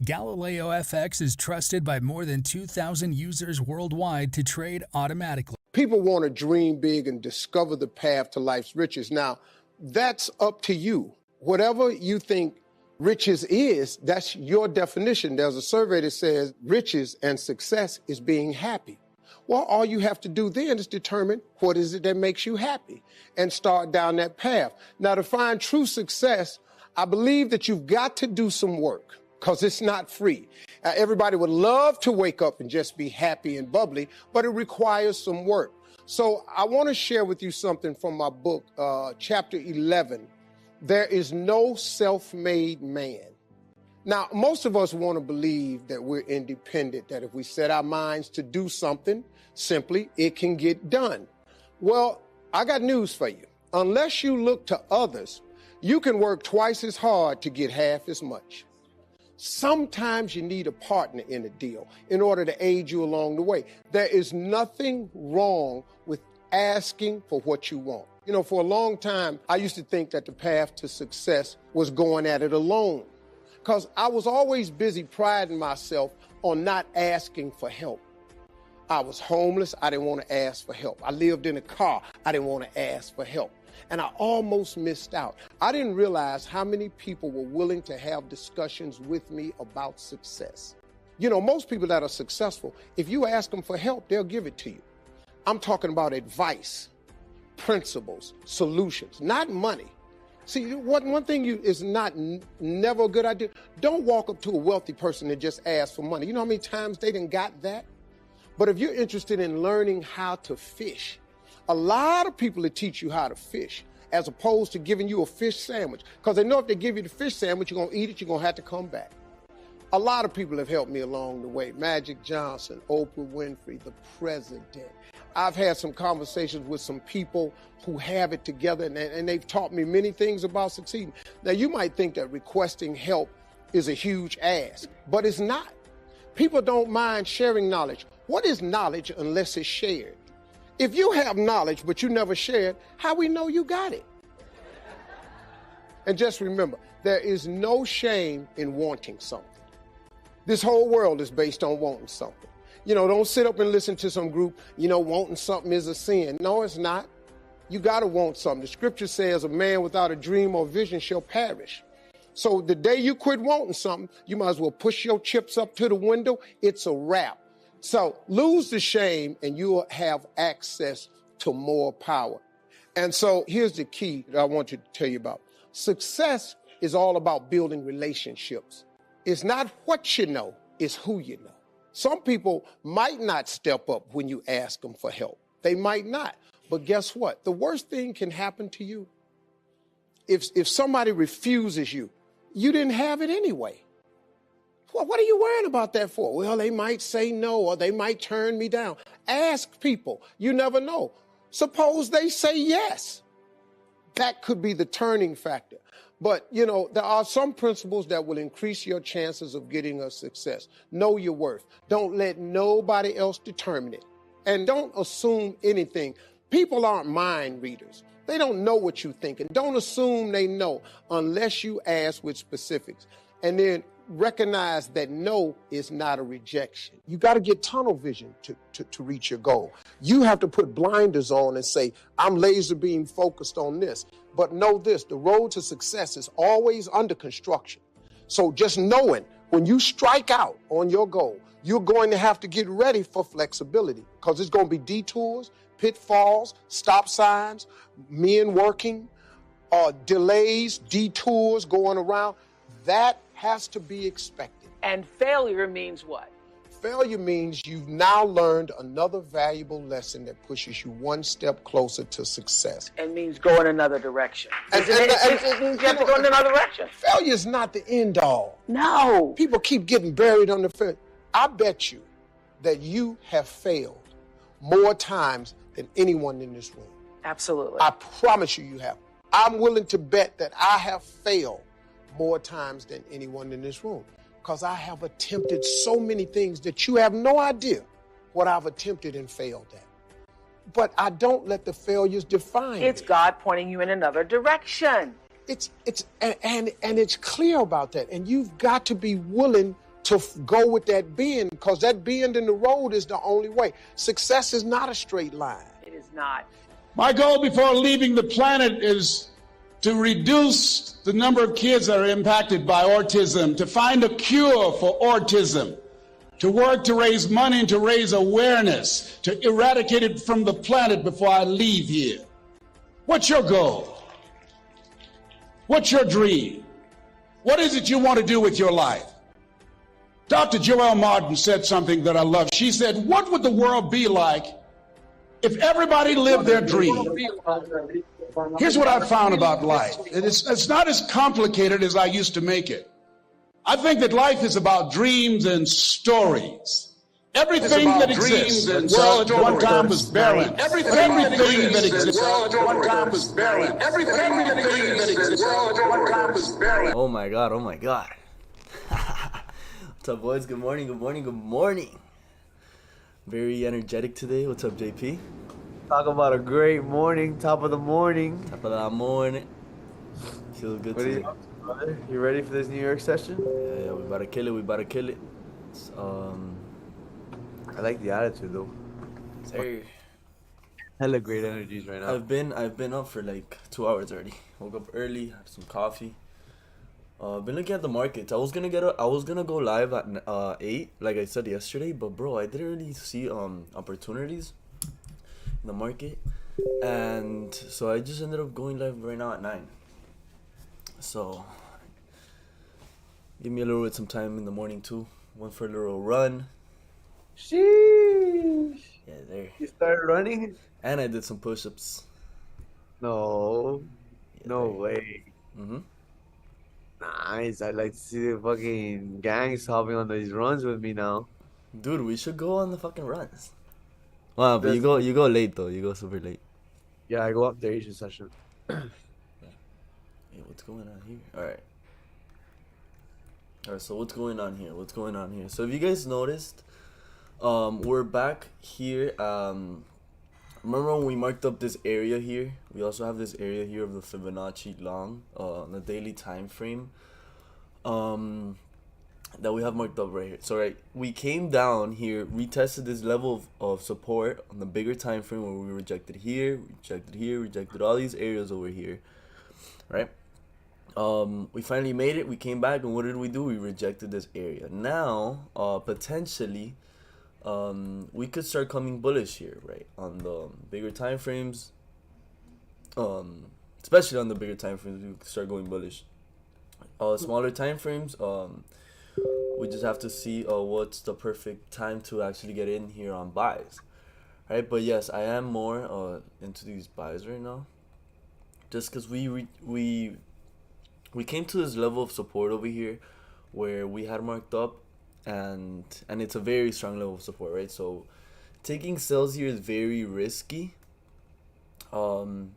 Galileo FX is trusted by more than 2,000 users worldwide to trade automatically. People want to dream big and discover the path to life's riches. Now, that's up to you. Whatever you think riches is, that's your definition. There's a survey that says riches and success is being happy. Well, all you have to do then is determine what is it that makes you happy and start down that path. Now, to find true success, I believe that you've got to do some work because it's not free. Everybody would love to wake up and just be happy and bubbly, but it requires some work. So I want to share with you something from my book, chapter 11. There is no self-made man. Now, most of us want to believe that we're independent, that if we set our minds to do something, simply it can get done. Well, I got news for you. Unless you look to others, you can work twice as hard to get half as much. Sometimes you need a partner in a deal in order to aid you along the way. There is nothing wrong with asking for what you want. You know, for a long time, I used to think that the path to success was going at it alone, because I was always busy priding myself on not asking for help. I was homeless. I didn't want to ask for help. I lived in a car. I didn't want to ask for help. And I almost missed out. I didn't realize how many people were willing to have discussions with me about success. You know, most people that are successful, if you ask them for help, they'll give it to you. I'm talking about advice, principles, solutions, not money. See, one thing is never a good idea. Don't walk up to a wealthy person and just ask for money. You know how many times they done got that? But if you're interested in learning how to fish, a lot of people that teach you how to fish, as opposed to giving you a fish sandwich, because they know if they give you the fish sandwich, you're going to eat it, you're going to have to come back. A lot of people have helped me along the way. Magic Johnson, Oprah Winfrey, the president. I've had some conversations with some people who have it together, and they've taught me many things about succeeding. Now, you might think that requesting help is a huge ask, but it's not. People don't mind sharing knowledge. What is knowledge unless it's shared? If you have knowledge, but you never share it, how we know you got it? And just remember, there is no shame in wanting something. This whole world is based on wanting something. You know, don't sit up and listen to some group, you know, wanting something is a sin. No, it's not. You got to want something. The scripture says a man without a dream or vision shall perish. So the day you quit wanting something, you might as well push your chips up to the window. It's a wrap. So lose the shame and you'll have access to more power. And so here's the key that I want to tell you about. Success is all about building relationships. It's not what you know, it's who you know. Some people might not step up when you ask them for help. They might not. But guess what? The worst thing can happen to you. If somebody refuses you, you didn't have it anyway. Well, what are you worrying about that for? Well, they might say no, or they might turn me down. Ask people. You never know. Suppose they say yes. That could be the turning factor. But, you know, there are some principles that will increase your chances of getting a success. Know your worth. Don't let nobody else determine it. And don't assume anything. People aren't mind readers. They don't know what you're thinking. Don't assume they know unless you ask with specifics. And then recognize that no is not a rejection. You got to get tunnel vision to reach your goal. You have to put blinders on and say, I'm laser beam focused on this. But know this, the road to success is always under construction. So just knowing when you strike out on your goal, you're going to have to get ready for flexibility because it's going to be detours, pitfalls, stop signs, men working, delays, detours going around. That has to be expected. And failure means what? Failure means you've now learned another valuable lesson that pushes you one step closer to success. It means go in another direction. It means you have to go in another direction. Failure is not the end all. No. People keep getting buried under failure. I bet you that you have failed more times than anyone in this room. Absolutely. I promise you have. I'm willing to bet that I have failed more times than anyone in this room because I have attempted so many things that you have no idea what I've attempted and failed at. But I don't let the failures define me. It's God pointing you in another direction. And it's clear about that. And you've got to be willing to go with that bend, because that bend in the road is the only way. Success is not a straight line. It is not. My goal before leaving the planet is to reduce the number of kids that are impacted by autism, to find a cure for autism, to work to raise money and to raise awareness, to eradicate it from the planet before I leave here. What's your goal? What's your dream? What is it you want to do with your life? Dr. Joelle Martin said something that I love. She said, what would the world be like if everybody lived their dream? Here's what I found about life. It's not as complicated as I used to make it. I think that life is about dreams and stories. Everything that exists in the world at one time was barren. Everything that exists at one time was barren. Everything that exists at one time was barren. Oh my god, oh my god. What's up, boys? Good morning, good morning, good morning. Very energetic today. What's up, JP? Talk about a great morning, top of the morning. Top of the morning. Feels good today. Brother? You ready for this New York session? Yeah, we about to kill it, we about to kill it. It's, I like the attitude though. Sorry. Hella great energies right now. I've been up for like 2 hours already. Woke up early, had some coffee. Been looking at the markets. I was gonna go live at 8, like I said yesterday, but bro, I didn't really see opportunities in the market, and so I just ended up going live right now at 9. So give me a little bit some time in the morning too. Went for a little run. Sheesh. Yeah, there. You started running? And I did some push-ups. No. Yeah, No there. way. Mhm. Nice. I'd like to see the fucking gangs hopping on these runs with me now. Dude, we should go on the fucking runs. Wow, but That's- you go late though. You go super late. Yeah, I go up the Asian session. Hey, what's going on here? Alright, so what's going on here? So if you guys noticed, we're back here. Remember when we marked up this area here? We also have this area here of the Fibonacci long, the daily time frame, that we have marked up right here. So right, we came down here, retested this level of support on the bigger time frame where we rejected here, rejected all these areas over here, right? We finally made it. We came back, and what did we do? We rejected this area. Now, potentially, we could start coming bullish here, right? On the bigger time frames, especially on the bigger time frames, we could start going bullish. Smaller time frames, we just have to see what's the perfect time to actually get in here on buys, right? But yes, I am more into these buys right now, just because we came to this level of support over here where we had marked up, and it's a very strong level of support, right? So taking sales here is very risky, and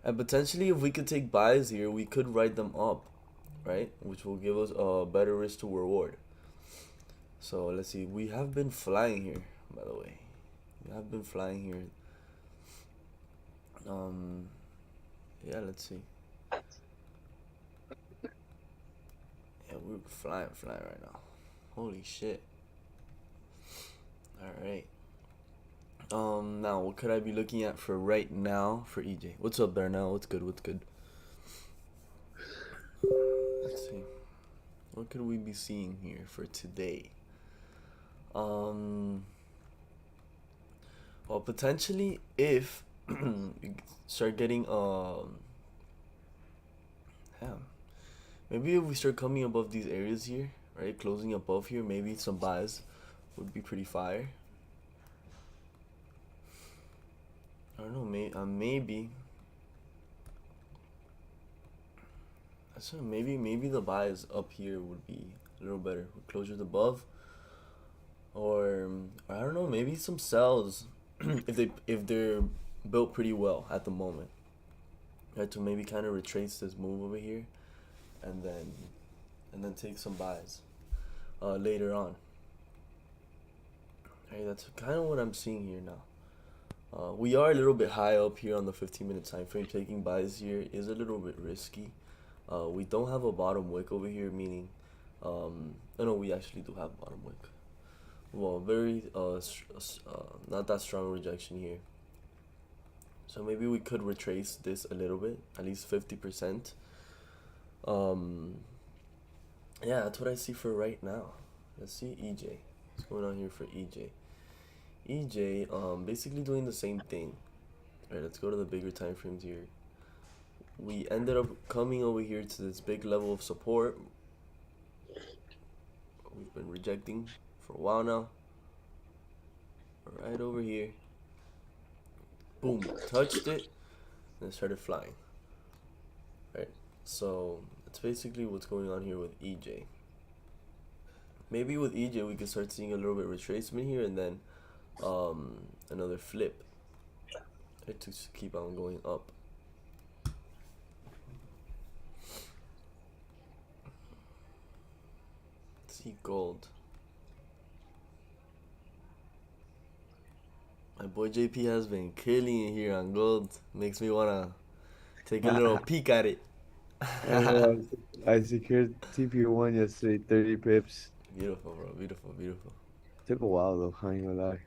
potentially if we could take buys here, we could write them up, right? Which will give us a better risk to reward. So let's see, we have been flying here, by the way. Yeah, let's see. Yeah, we're flying right now. Holy shit. Alright. Now what could I be looking at for right now for EJ? What's up there now? What's good? Let's see. What could we be seeing here for today? Well, potentially if you start getting maybe if we start coming above these areas here, right, closing above here, maybe some buys would be pretty fire. I don't know, maybe maybe the buys up here would be a little better with closures above, or I don't know, maybe some sells if they're built pretty well at the moment, right, to maybe kind of retrace this move over here, and then take some buys later on. Hey, that's kind of what I'm seeing here now. We are a little bit high up here on the 15-minute time frame. Taking buys here is a little bit risky. We don't have a bottom wick over here, meaning I know we actually do have bottom wick. Well, very not that strong rejection here. So maybe we could retrace this a little bit, at least 50%. Yeah, that's what I see for right now. Let's see EJ. What's going on here for EJ? EJ, basically doing the same thing. Alright, let's go to the bigger time frames here. We ended up coming over here to this big level of support. We've been rejecting for a while now. Right over here. Boom, touched it, and it started flying. Right, so that's basically what's going on here with EJ. Maybe with EJ we can start seeing a little bit of retracement here, and then another flip. Right, to keep on going up. Let's see gold. My boy JP has been killing it here on gold. Makes me wanna take a little peek at it. I secured TP1 yesterday, 30 pips. Beautiful, bro. Beautiful, beautiful. Took a while though, I ain't gonna lie.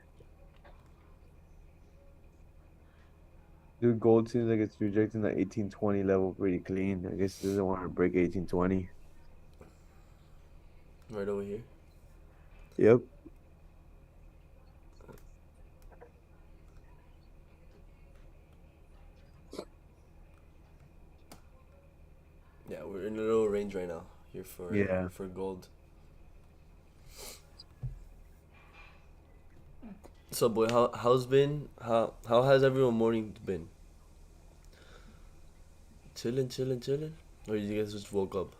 Dude, gold seems like it's rejecting the 1820 level pretty clean. I guess it doesn't want to break 1820. Right over here. Yep. Yeah, we're in a little range right now here for gold. So boy, how has everyone morning been? Chilling? Or you guys just woke up?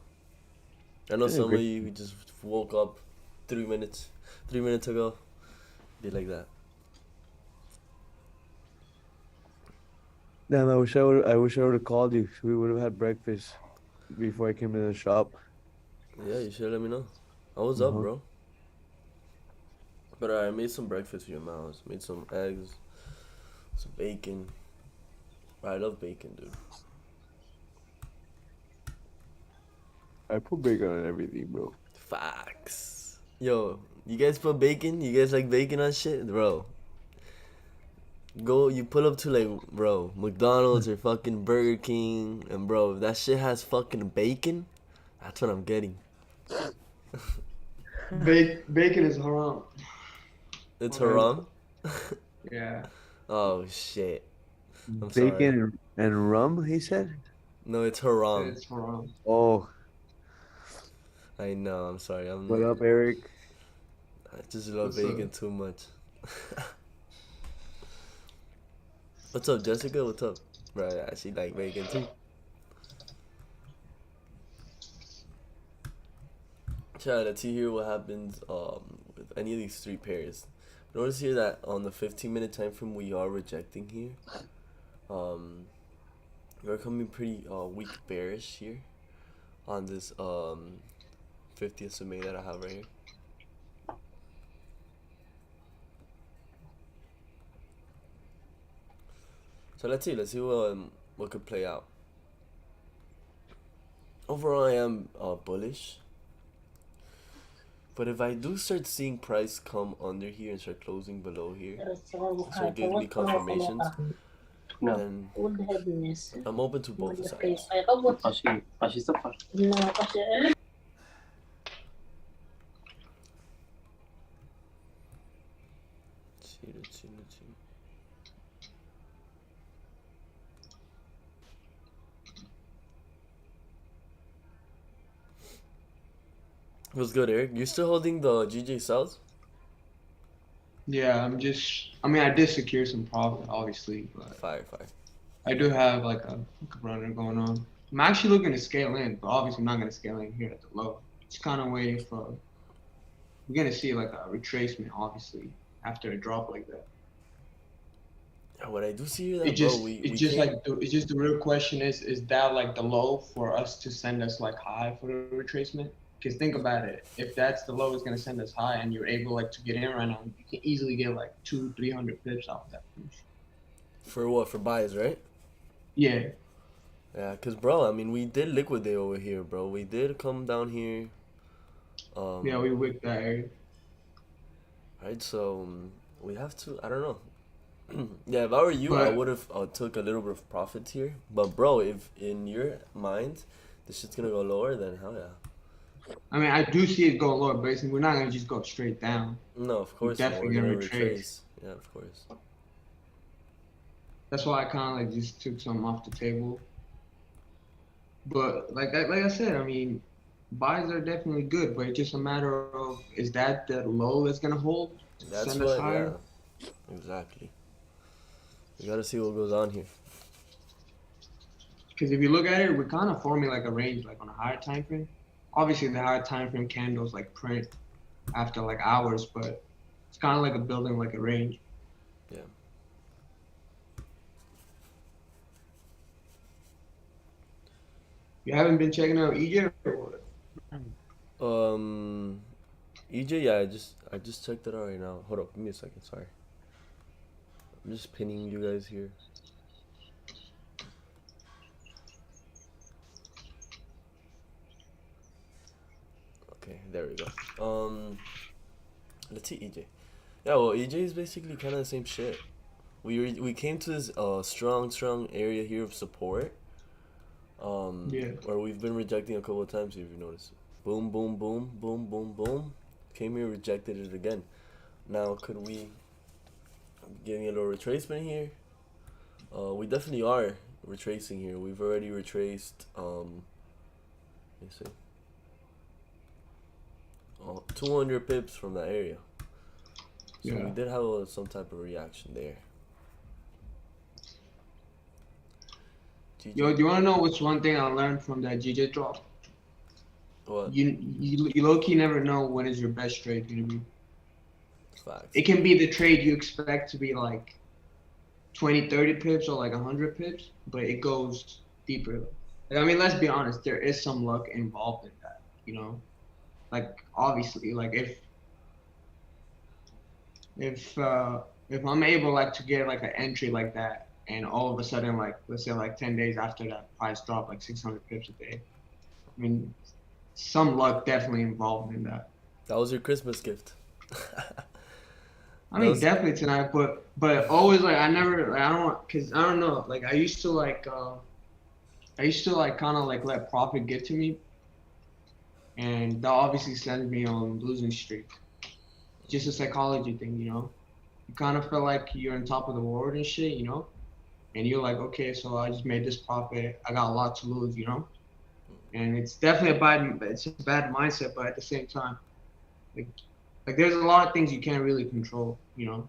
I know some of you just woke up 3 minutes ago. Be like that. Damn, I wish I would have called you. We would have had breakfast before I came to the shop. Yeah, you should let me know. I was up, bro. But I made some breakfast for your mouse. Made some eggs, some bacon. I love bacon, dude. I put bacon on everything, bro. Facts. Yo, you guys put bacon? You guys like bacon on shit? Bro. You pull up to like, bro, McDonald's or fucking Burger King, and bro, if that shit has fucking bacon, that's what I'm getting. Bacon is haram. It's haram? Yeah. Oh shit. I'm Bacon sorry. and rum, he said? No, it's haram. It's haram. Oh. I know, I'm sorry. What up, Eric? I just love bacon too much. What's up, Jessica? What's up? Bro, yeah, she like bacon too. Try to see here what happens with any of these three pairs. Notice here that on the 15-minute time frame we are rejecting here. We're coming pretty weak bearish here on this 50th of May that I have right here. So let's see what could play out. Overall, I am bullish. But if I do start seeing price come under here and start closing below here, start giving me confirmations, then I'm open to both sides. Let's see. What's good, Eric? You still holding the GJ South? Yeah, I did secure some profit, obviously, but Fire. I do have like a runner going on. I'm actually looking to scale in, but obviously I'm not going to scale in here at the low. Just kind of waiting for, we're going to see like a retracement, obviously, after a drop like that. Yeah, what I do see here, it's just the real question is that like the low for us to send us like high for the retracement? Because think about it, if that's the low, it's gonna send us high, and you're able like to get in right now, you can easily get like 200-300 pips off of that push. For what? For buys, right? Yeah. Yeah, cause bro, I mean, we did liquidate over here, bro. We did come down here. Yeah, we wicked that area. Right, so we have to. I don't know. Yeah, if I were you, I But would have took a little bit of profit here. But bro, if in your mind this shit's gonna go lower, then hell yeah. I mean, I do see it go lower, but we're not gonna just go straight down. No, of We're course not. We're definitely gonna gonna retrace. retrace. Yeah, of course. That's why I kind of like just took some off the table. But like I said, I mean, buys are definitely good, but it's just a matter of is that the low that's gonna hold to That's send us what. higher? Yeah, exactly. We gotta see what goes on here. Because if you look at it, we're kind of forming like a range, like on a higher time frame. Obviously, the higher time frame candles like print after like hours, but it's kind of like a building, like a range. Yeah. You haven't been checking out EJ or what? EJ, yeah, I just checked it out right now. Hold up, give me a second. Sorry. I'm just pinning you guys here. Okay, there we go. Let's see EJ. Yeah, well, EJ is basically kind of the same shit. We came to this strong area here of support. Yeah. Where we've been rejecting a couple of times, if you notice. Boom, boom, boom, boom, boom, boom. Came here, rejected it again. Now, could we getting a little retracement here? We definitely are retracing here. We've already retraced. Let me see. 200 pips from that area. So Yeah. we did have some type of reaction there. GG. Yo, do you wanna know what's one thing I learned from that GJ drop? What? You low key never know when is your best trade gonna be. Facts. It can be the trade you expect to be like 20, 30 pips or like 100 pips, but it goes deeper. Like, I mean, let's be honest, there is some luck involved in that, you know? Like, obviously, like if I'm able like to get like an entry like that, and all of a sudden, like let's say like 10 days after that price drop like 600 pips a day, I mean, some luck definitely involved in that. That was your Christmas gift. I mean, was- definitely tonight, but always like I never like, I don't cause I don't know, like I used to like kind of like let profit get to me, and that obviously sends me on losing streak. Just a psychology thing, you know. You kind of feel like you're on top of the world and shit, you know, and you're like, okay, so I just made this profit, I got a lot to lose, you know, and it's definitely it's a bad mindset, but at the same time, like there's a lot of things you can't really control, you know.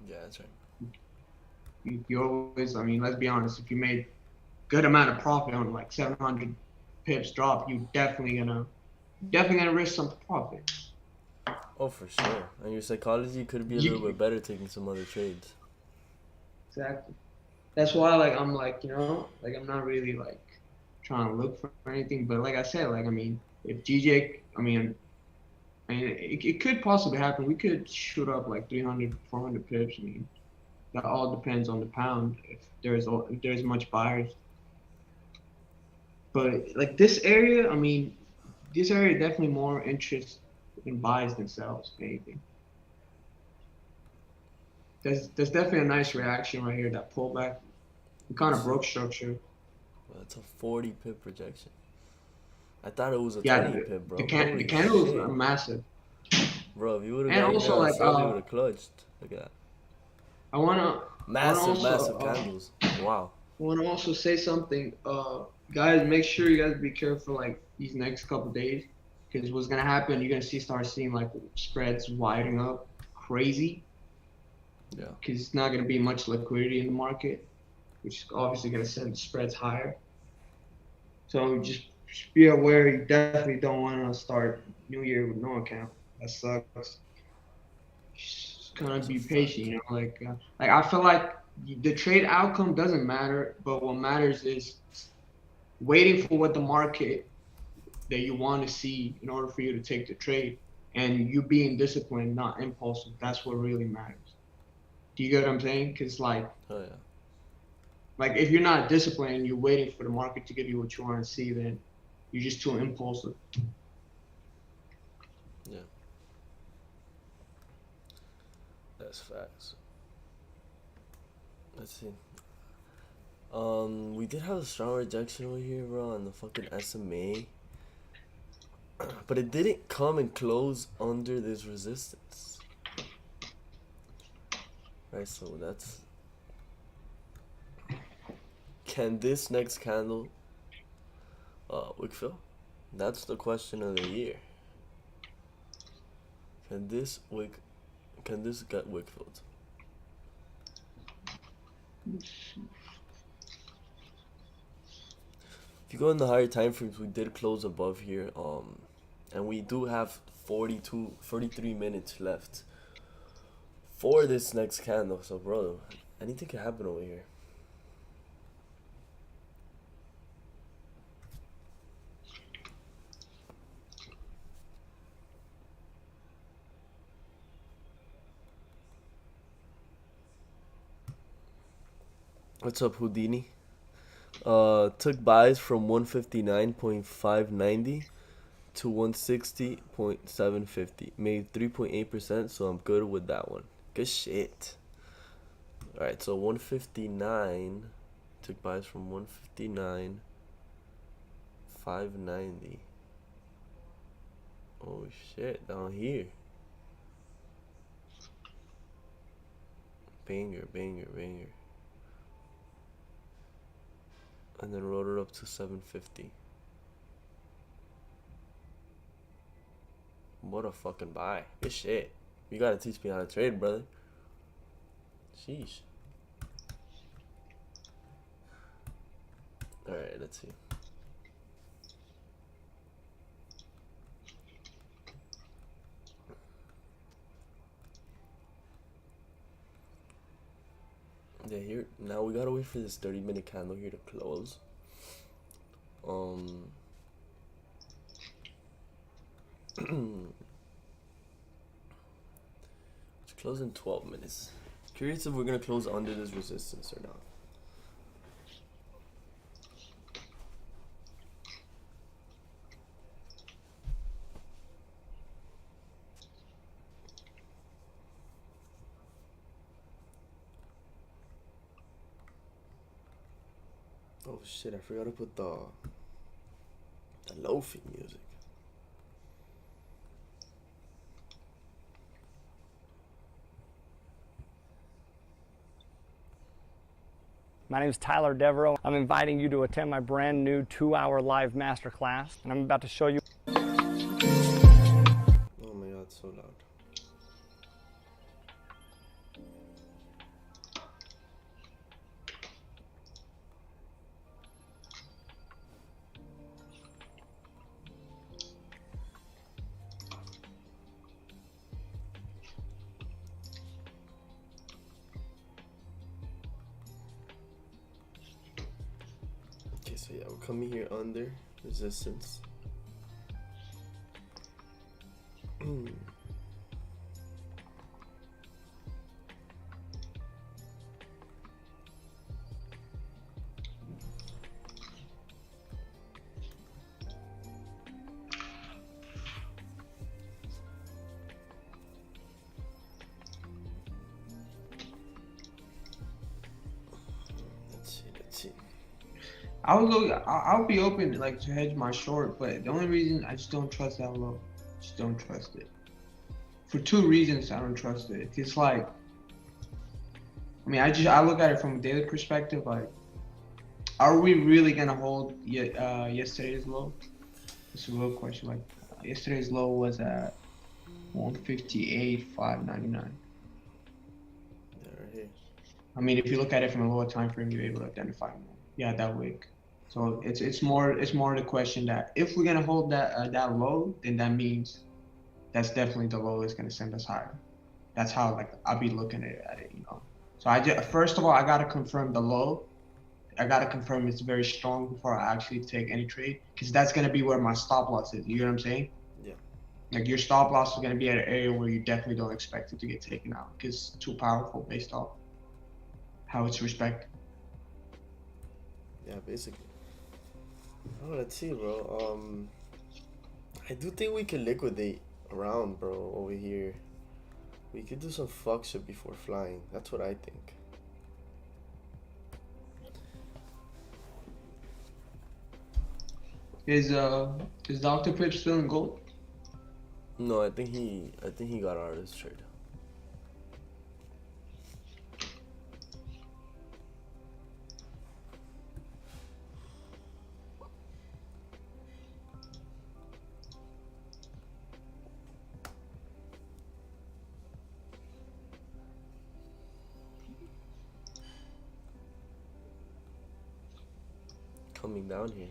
Yeah, that's right. You always, I mean, let's be honest, if you made good amount of profit on like 700 pips drop, you definitely gonna risk some profit. Oh, for sure. And your psychology could be a little bit better taking some other trades. Exactly. That's why, like, I'm like, you know, like I'm not really like trying to look for anything, but like I said, like I mean, if GJ, I mean, it could possibly happen. We could shoot up like 300, 400 pips. I mean, that all depends on the pound. If there's much buyers, but like this area, I mean, this area definitely more interest in buys than sells. If anything, there's definitely a nice reaction right here. That pullback, we kind of broke structure. Well, that's a 40 pip projection. I thought it was a Yeah, 20 pip, bro. the Holy candles shit. are massive. Bro, if you would have And got also, in like, sales, you would have clutched. Look at that. I wanna Massive, also, massive candles. Wow. I wanna also say something. Guys, make sure you guys be careful like these next couple days, because what's gonna happen? You're gonna start seeing like spreads widening up crazy. Yeah. Because it's not gonna be much liquidity in the market, which is obviously gonna send spreads higher. So just be aware. You definitely don't want to start New Year with no account. That sucks. Just kind of be patient, you know. Like I feel like the trade outcome doesn't matter, but what matters is waiting for what the market that you want to see in order for you to take the trade, and you being disciplined, not impulsive. That's what really matters. Do you get what I'm saying? Because like Oh, yeah. like if you're not disciplined and you're waiting for the market to give you what you want to see, then you're just too impulsive. Yeah. That's facts. Let's see. We did have a strong rejection over here, bro, on the fucking SMA. But it didn't come and close under this resistance. Right, so that's... Can this next candle wick fill? That's the question of the year. Can this get wick filled? If you go in the higher time frames, we did close above here, and we do have 43 minutes left for this next candle. So, bro, anything can happen over here. What's up, Houdini? Took buys from 159.590 to 160.750. Made 3.8%, so I'm good with that one. Good shit. Alright, so 159. Took buys from 159.590. Oh shit, down here. Banger, banger, banger. And then rolled it up to 750. What a fucking buy. Good shit. You gotta teach me how to trade, brother. Sheesh. Alright, let's see. Yeah, here now we gotta wait for this 30-minute candle here to close. It's close in 12 minutes. Curious if we're gonna close under this resistance or not. Oh shit, I forgot to put the lofi music. My name is Tyler Devereaux. I'm inviting you to attend my brand new 2-hour live masterclass, and I'm about to show you. Oh my god, so loud. Okay, so yeah, we're coming here under resistance. Let's see. I'll be open like to hedge my short, but the only reason I just don't trust that low. Just don't trust it. For two reasons I don't trust it. It's like, I mean, I look at it from a daily perspective. Like, are we really gonna hold yesterday's low? It's a real question. Like, yesterday's low was at 158.599. Yeah, right here. I mean, if you look at it from a lower time frame, you're able to identify more. Yeah, that wick. So it's more the question that if we're gonna hold that low, then that means that's definitely the low that's gonna send us higher. That's how like I'll be looking at it, you know. So first of all, I gotta confirm the low. I gotta confirm it's very strong before I actually take any trade, because that's gonna be where my stop loss is. You know what I'm saying? Yeah. Like your stop loss is gonna be at an area where you definitely don't expect it to get taken out, because it's too powerful based off how it's respected. Yeah, basically. Oh, let's see, bro. I do think we can liquidate around, bro, over here. We could do some fuck shit before flying. That's what I think. Is Dr. Pips still in gold? No, I think he got out of this trade. Coming down here.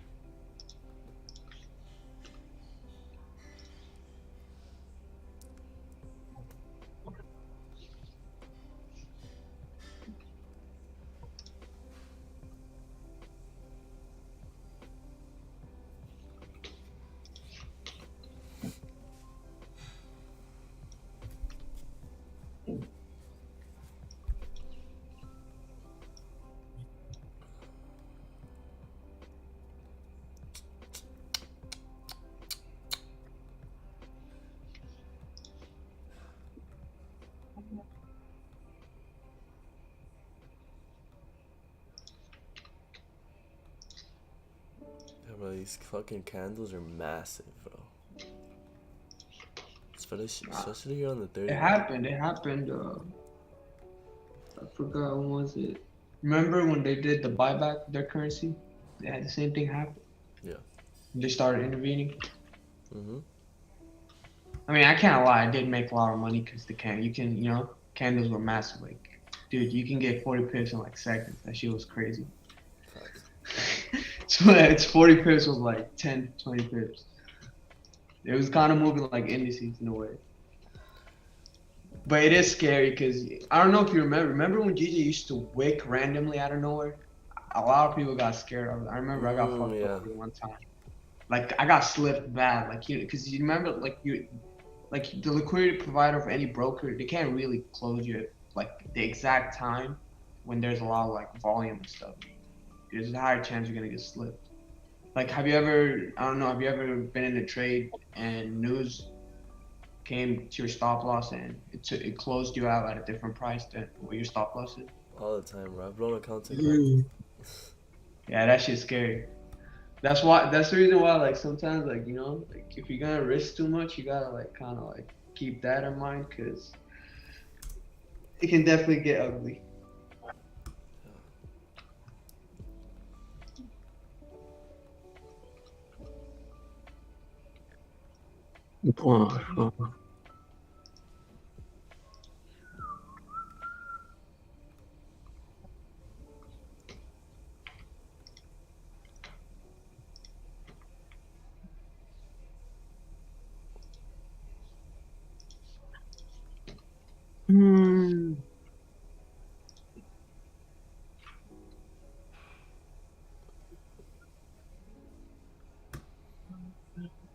Yeah, bro, these fucking candles are massive, bro. Especially here on the 30. It happened. I forgot when was it. Remember when they did the buyback of their currency? They had the same thing happen. Yeah. They started intervening. Mm-hmm. I mean, I can't lie. I did make a lot of money because candles were massive. Like, dude, you can get 40 pips in like seconds. That shit was crazy. So it's 40 pips was like 10, 20 pips. It was kind of moving like indices in a way. But it is scary because I don't know if you remember when GJ used to wick randomly out of nowhere? A lot of people got scared of it. I remember I got fucked up one time. Like I got slipped bad, like because you remember like the liquidity provider for any broker, they can't really close you at like the exact time when there's a lot of like volume and stuff. There's a higher chance you're gonna get slipped. Like have you ever been in a trade and news came to your stop loss and it closed you out at a different price than what your stop loss is? All the time, bro. I've blown accounts like Yeah, that shit's scary. That's the reason why like sometimes like like if you're gonna risk too much, you gotta like kind of like keep that in mind because it can definitely get ugly.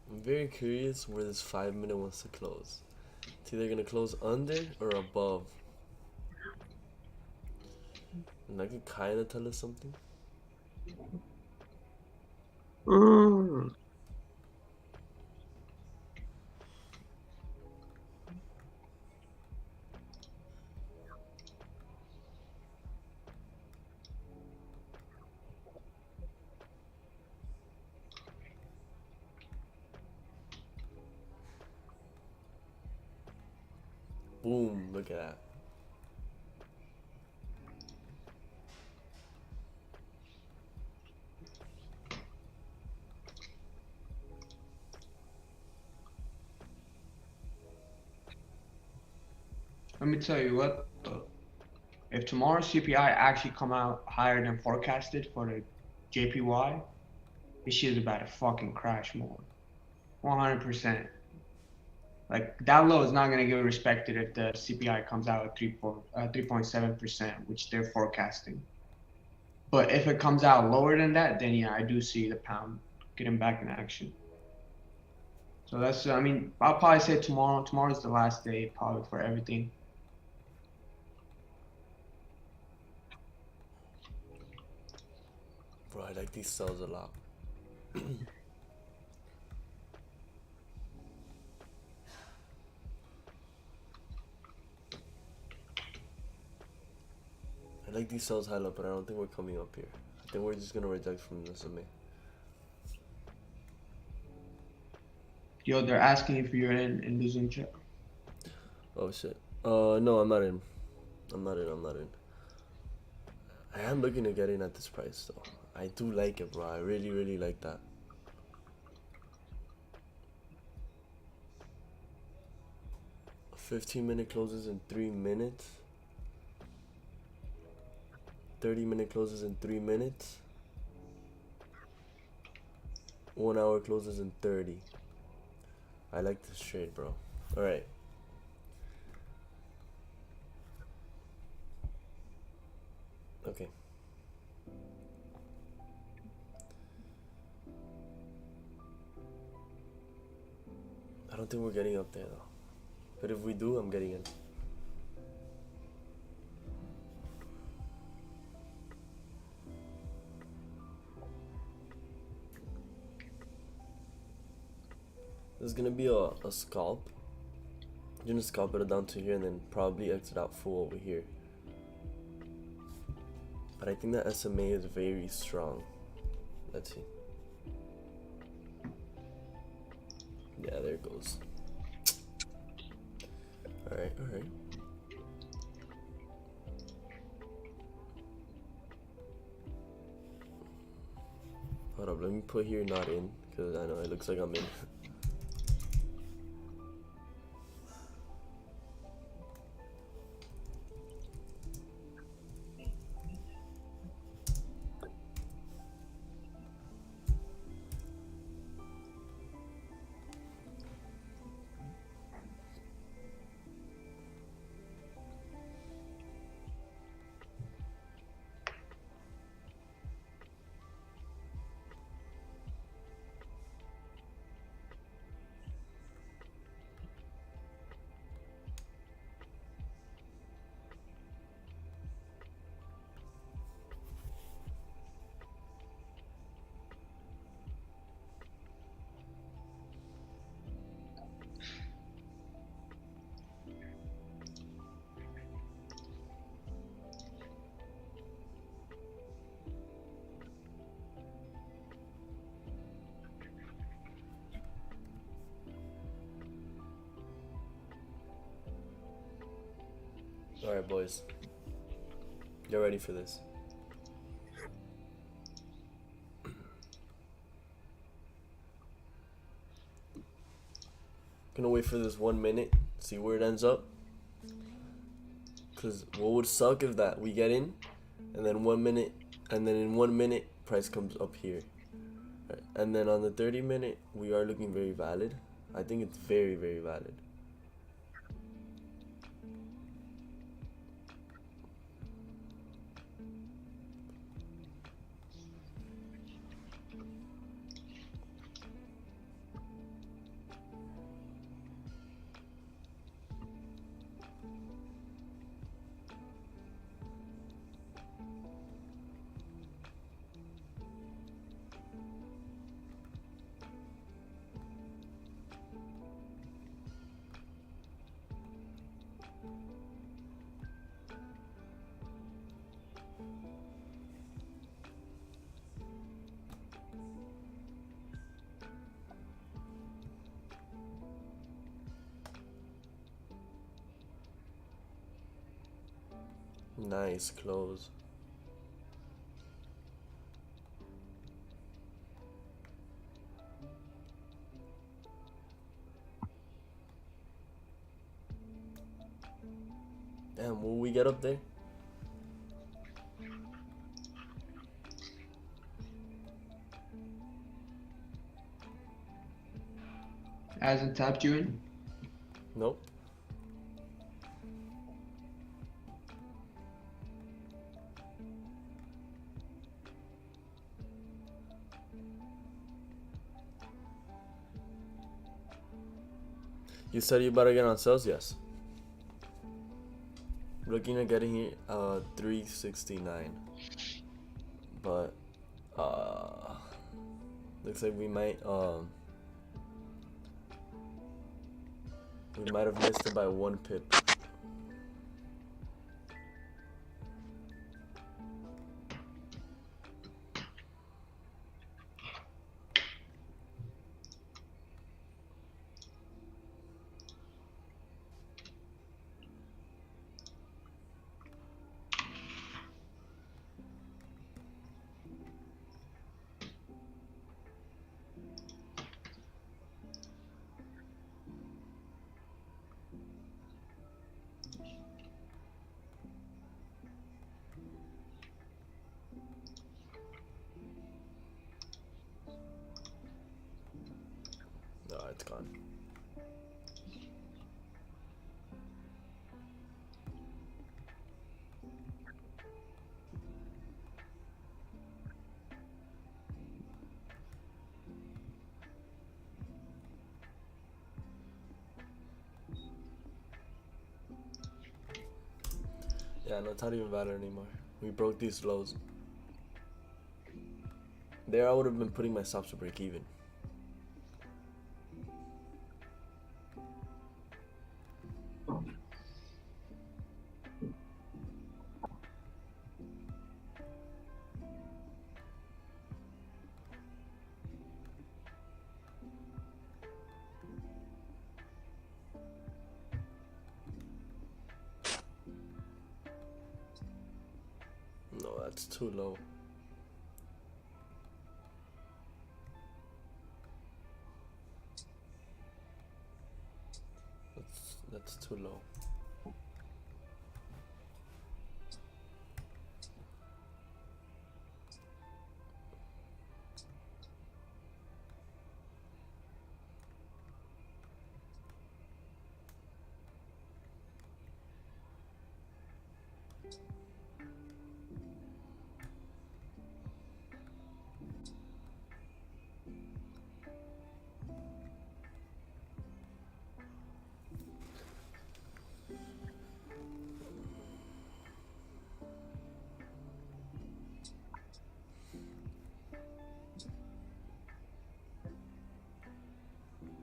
I'm very curious where this 5-minute wants to close. It's either gonna close under or above. And that could kinda tell us something. Boom, look at that. Let me tell you what though. If tomorrow's CPI actually come out higher than forecasted for the JPY, this shit is about to fucking crash more. 100%. Like that low is not gonna get respected if the CPI comes out at 3.7%, which they're forecasting. But if it comes out lower than that, then yeah, I do see the pound getting back in action. So that's, I mean, I'll probably say tomorrow. Tomorrow's the last day probably for everything. Bro, I like these cells a lot. like these cells high up, but I don't think we're coming up here. I think we're just gonna reject from the SMA. Yo, they're asking if you're in the Zoom chat. Oh shit. No, I'm not in. I'm not in. I am looking to get in at this price though. I do like it, bro. I really, really like that. A 15-minute closes in 3 minutes. 30-minute closes in 3 minutes. 1 hour closes in 30. I like this trade, bro. Alright. Okay. I don't think we're getting up there though. But if we do, I'm getting in. There's gonna be a scalp. You're gonna scalp it down to here and then probably exit out full over here. But I think that SMA is very strong. Let's see. Yeah, there it goes. Alright, alright. Hold up, let me put here not in, because I know it looks like I'm in. Alright, boys. Get ready for this. Gonna wait for this 1 minute, see where it ends up. Cause what would suck if that we get in, and then 1 minute, and then in 1 minute price comes up here. Right. And then on the 30-minute, we are looking very valid. I think it's very, very valid. Nice close. Damn, will we get up there? Hasn't tapped you in? Nope. You said you better get on sales, yes. Looking at getting here 369. But looks like we might have missed it by 1 pip. gone. Yeah, no, it's not even valid anymore. We broke these lows. There I would have been putting my stops to break even. No, that's too low. That's too low.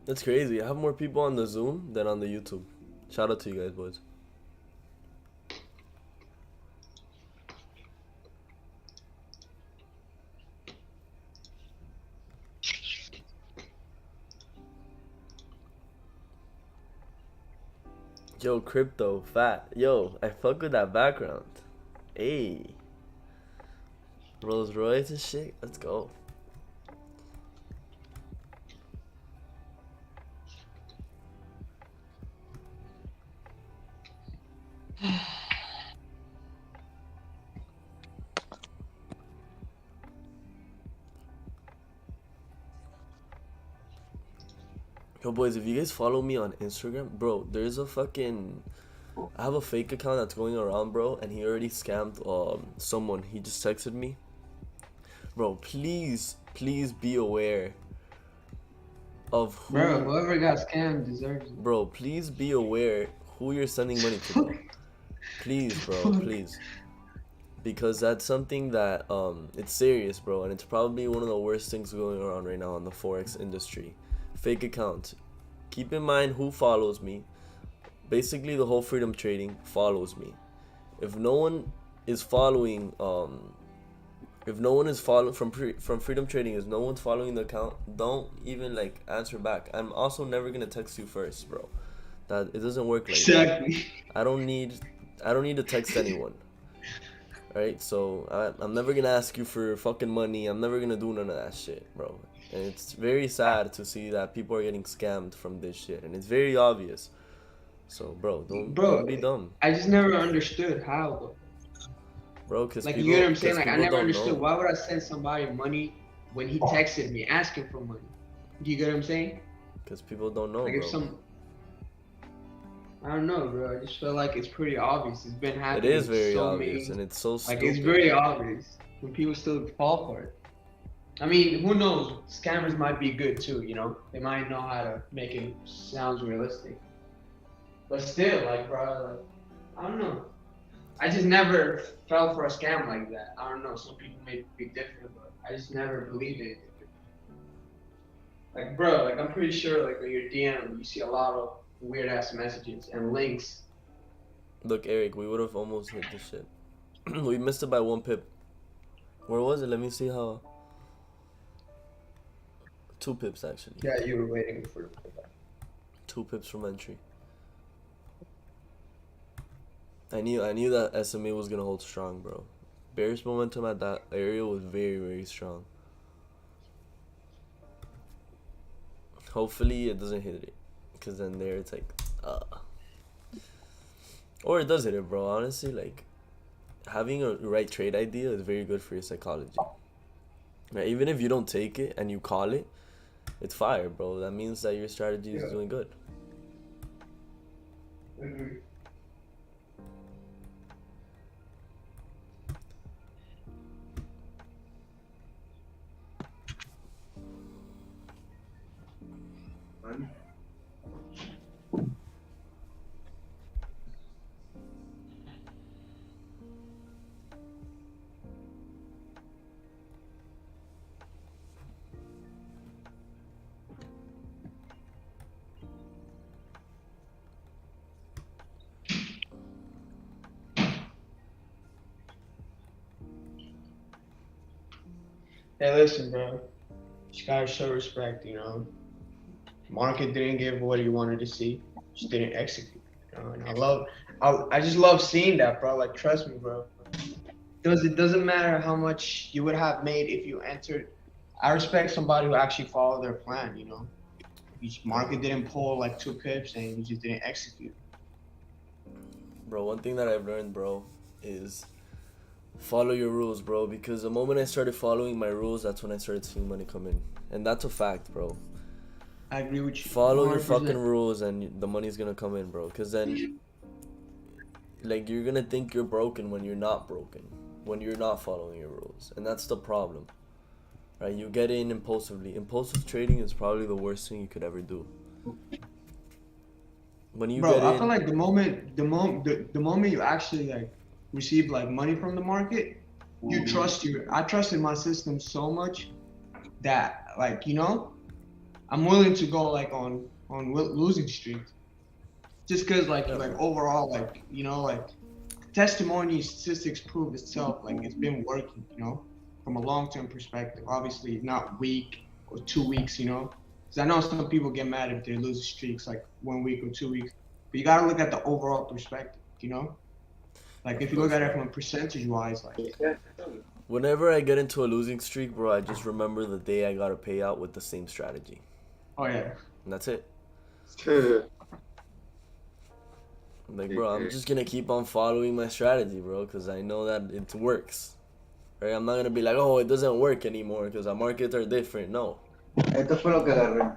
That's crazy. I have more people on the Zoom than on the YouTube. Shout out to you guys, boys. Yo, crypto, fat. Yo, I fuck with that background. Hey. Rolls Royce and shit. Let's go. Yo, boys, if you guys follow me on Instagram, bro, there's a fucking... I have a fake account that's going around, bro, and he already scammed someone. He just texted me. Bro, please be aware of who... Bro, whoever got scammed deserves it. Bro, please be aware who you're sending money to, bro. Please, bro, please. Because that's something that, it's serious, bro, and it's probably one of the worst things going around right now in the Forex industry. Fake account. Keep in mind who follows me. Basically, the whole freedom trading follows me. If no one is following, from freedom trading, if no one's following the account, don't even like answer back. I'm also never gonna text you first, bro. That it doesn't work like Exactly. that. I don't need to text anyone. Alright, so I'm never gonna ask you for fucking money. I'm never gonna do none of that shit, bro. And it's very sad to see that people are getting scammed from this shit, and it's very obvious. So, bro, don't be dumb. I just never understood how, though. Bro, because like, people, you know what I'm saying? Like, I never know. understood why would I send somebody money when he texted me asking for money. Do you get what I'm saying? Because people don't know, like, bro. I don't know, bro. I just feel like it's pretty obvious. It's been happening. It is very so obvious, and it's so stupid. Like, it's very obvious when people still fall for it. I mean, who knows? Scammers might be good too, you know? They might know how to make it sound realistic. But still, like, bro, like, I don't know. I just never fell for a scam like that. I don't know. Some people may be different, but I just never believed it. Like, bro, like, I'm pretty sure, like, on your DM, you see a lot of weird-ass messages and links. Look, Eric, we would have almost hit this shit. We missed it by 1 pip. Where was it? Let me see how... 2 pips, actually. Yeah, you were waiting for it. 2 pips from entry. I knew that SMA was gonna hold strong, bro. Bearish momentum at that area was very, very strong. Hopefully it doesn't hit it, because then there it's like, or it does hit it, bro. Honestly, like, having a right trade idea is very good for your psychology. Right? Even if you don't take it and you call it, it's fire, bro. That means that your strategy is doing good. Mhm. Hey, listen, bro. Just gotta show respect, you know. Market didn't give what he wanted to see. Just didn't execute. You know? And I just love seeing that, bro. Like, trust me, bro. It doesn't matter how much you would have made if you entered. I respect somebody who actually followed their plan, you know. Each market didn't pull like 2 pips and you just didn't execute. Bro, one thing that I've learned, bro, is follow your rules, bro. Because the moment I started following my rules, that's when I started seeing money come in. And that's a fact, bro. I agree with you. Follow your 100%. fucking rules and the money's gonna come in, bro. Because then, like, you're gonna think you're broken when you're not broken. When you're not following your rules. And that's the problem. Right? You get in impulsively. Impulsive trading is probably the worst thing you could ever do. When you Bro, get I in, feel like the moment you actually like receive like money from the market, you trust I trusted my system so much that, like, you know, I'm willing to go like on losing streaks, just because like overall, like, you know, like testimony statistics prove itself, like it's been working, you know, from a long-term perspective. Obviously not week or 2 weeks, you know, because I know some people get mad if they lose streaks like 1 week or 2 weeks, but you gotta look at the overall perspective, you know, like if you look at it from a percentage wise, like whenever I get into a losing streak, bro, I just remember the day I got a payout with the same strategy. oh yeah. And that's it. Like, bro, I'm just gonna keep on following my strategy, bro, because I know that it works. Right? I'm not gonna be like, oh, it doesn't work anymore because our markets are different. No. Esto fue lo que agarré.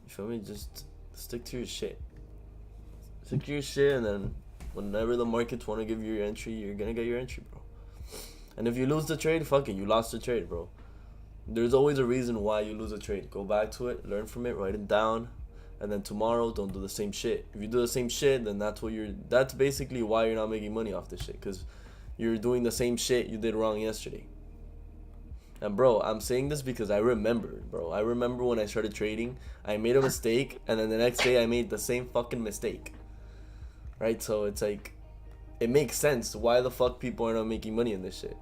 You feel me? Just stick to your shit. Stick to your shit, and then whenever the markets want to give you your entry, you're gonna get your entry, bro. And if you lose the trade, fuck it, you lost the trade, bro. There's always a reason why you lose a trade. Go back to it, learn from it, write it down, and then tomorrow don't do the same shit. If you do the same shit, then that's basically why you're not making money off this shit, because you're doing the same shit you did wrong yesterday. And bro, I'm saying this because I remember, bro. I remember when I started trading, I made a mistake, and then the next day I made the same fucking mistake. Right? So it's like, it makes sense why the fuck people are not making money in this shit.